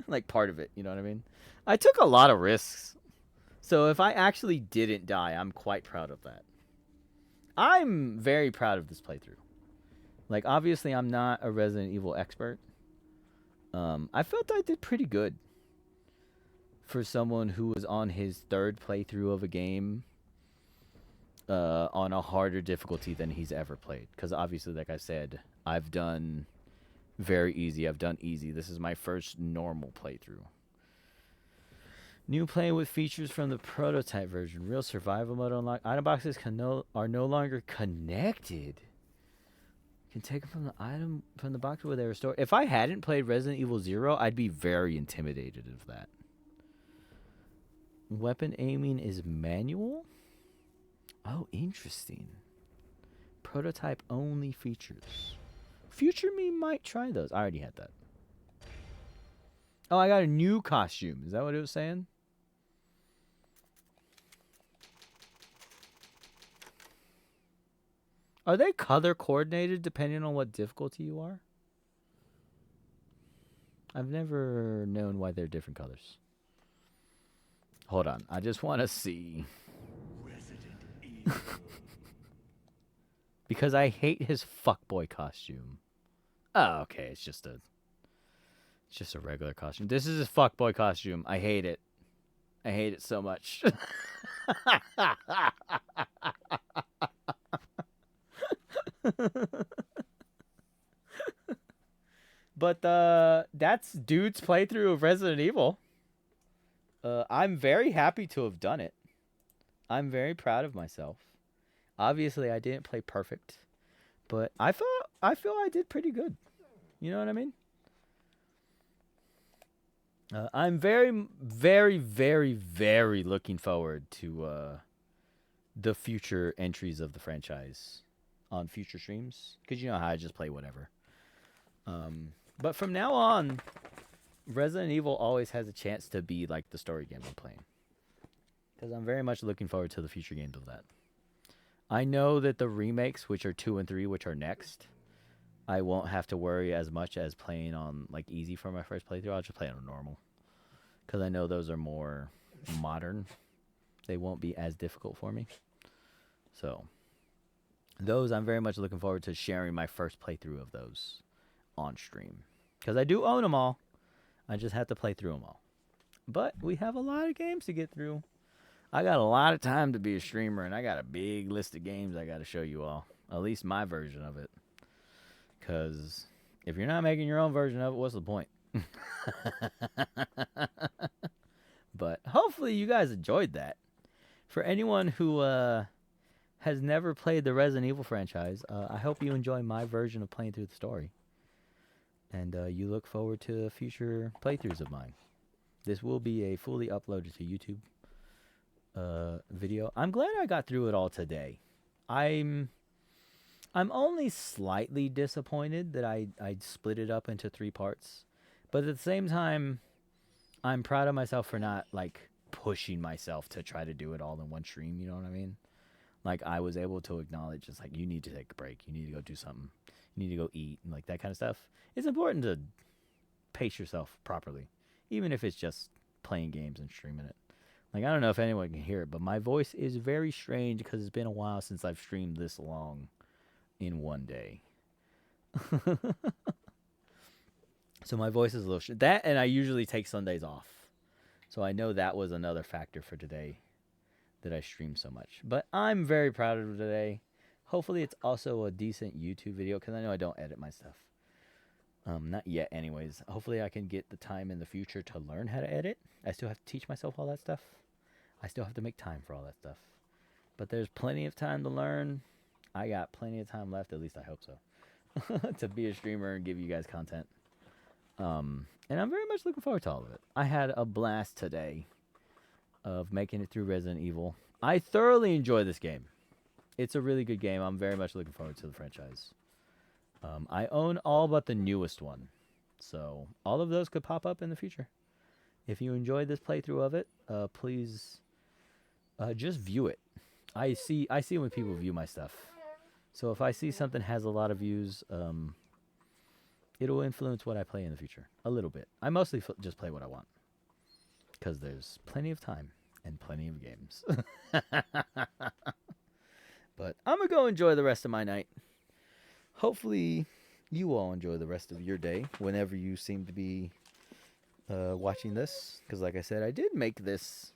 Like, part of it, you know what I mean? I took a lot of risks. So if I actually didn't die, I'm quite proud of that. I'm very proud of this playthrough. Like, obviously, I'm not a Resident Evil expert. I felt I did pretty good for someone who was on his third playthrough of a game on a harder difficulty than he's ever played. Because obviously, like I said, I've done very easy. I've done easy. This is my first normal playthrough. New play with features from the prototype version. Real survival mode unlocked. Item boxes are no longer connected. You can take them from the box where they were stored. If I hadn't played Resident Evil 0, I'd be very intimidated of that. Weapon aiming is manual? Oh, interesting. Prototype only features. Future me might try those. I already had that. Oh, I got a new costume. Is that what it was saying? Are they color coordinated depending on what difficulty you are? I've never known why they're different colors. Hold on. I just want to see. Because I hate his fuckboy costume. Oh, okay. It's just a regular costume. This is his fuckboy costume. I hate it. I hate it so much. But that's Dude's playthrough of Resident Evil. I'm very happy to have done it. I'm very proud of myself. Obviously, I didn't play perfect, but I feel I did pretty good. You know what I mean? I'm very, very, very, very looking forward to the future entries of the franchise on future streams, because you know how I just play whatever. But from now on, Resident Evil always has a chance to be like the story game I'm playing, because I'm very much looking forward to the future games of that. I know that the remakes, which are 2 and 3, which are next, I won't have to worry as much as playing on like easy for my first playthrough. I'll just play on normal, because I know those are more modern. They won't be as difficult for me. So those, I'm very much looking forward to sharing my first playthrough of those on stream, because I do own them all. I just have to play through them all. But we have a lot of games to get through. I got a lot of time to be a streamer, and I got a big list of games I got to show you all. At least my version of it. Because if you're not making your own version of it, what's the point? But hopefully you guys enjoyed that. For anyone who has never played the Resident Evil franchise, I hope you enjoy my version of playing through the story. And you look forward to future playthroughs of mine. This will be a fully uploaded to YouTube video. I'm glad I got through it all today. I'm only slightly disappointed that I'd split it up into 3 parts. But at the same time, I'm proud of myself for not like pushing myself to try to do it all in one stream, you know what I mean? Like, I was able to acknowledge, it's like, you need to take a break, you need to go do something, you need to go eat, and like that kind of stuff. It's important to pace yourself properly, even if it's just playing games and streaming it. Like, I don't know if anyone can hear it, but my voice is very strange because it's been a while since I've streamed this long in one day. So my voice is a little that, and I usually take Sundays off. So I know that was another factor for today that I streamed so much. But I'm very proud of today. Hopefully it's also a decent YouTube video, because I know I don't edit my stuff. Not yet anyways. Hopefully I can get the time in the future to learn how to edit. I still have to teach myself all that stuff. I still have to make time for all that stuff. But there's plenty of time to learn. I got plenty of time left, at least I hope so, to be a streamer and give you guys content. And I'm very much looking forward to all of it. I had a blast today of making it through Resident Evil. I thoroughly enjoy this game. It's a really good game. I'm very much looking forward to the franchise. I own all but the newest one. So all of those could pop up in the future. If you enjoyed this playthrough of it, please just view it. I see when people view my stuff. So if I see something has a lot of views, it'll influence what I play in the future a little bit. I mostly just play what I want, because there's plenty of time and plenty of games. But I'm going to go enjoy the rest of my night. Hopefully you all enjoy the rest of your day whenever you seem to be watching this. Because like I said, I did make this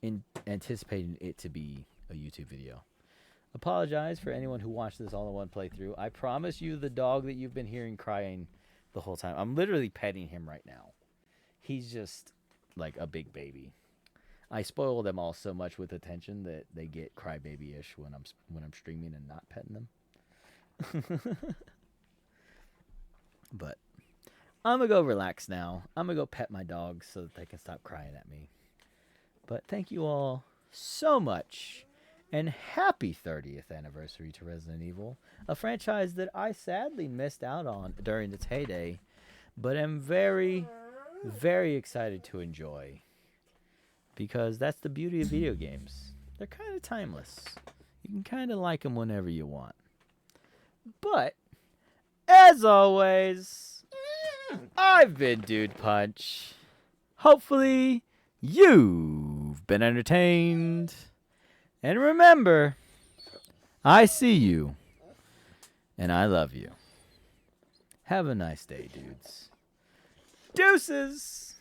in anticipating it to be a YouTube video. Apologize for anyone who watched this all in one playthrough. I promise you, the dog that you've been hearing crying the whole time, I'm literally petting him right now. He's just like a big baby. I spoil them all so much with attention that they get crybaby-ish when I'm streaming and not petting them. But I'm gonna go relax now. I'm gonna go pet my dogs so that they can stop crying at me. But thank you all so much, and happy 30th anniversary to Resident Evil, a franchise that I sadly missed out on during its heyday, but am very, very excited to enjoy. Because that's the beauty of video games. They're kind of timeless. You can kind of like them whenever you want. But, as always, I've been Dude Punch. Hopefully, you've been entertained. And remember, I see you, and I love you. Have a nice day, dudes. Deuces!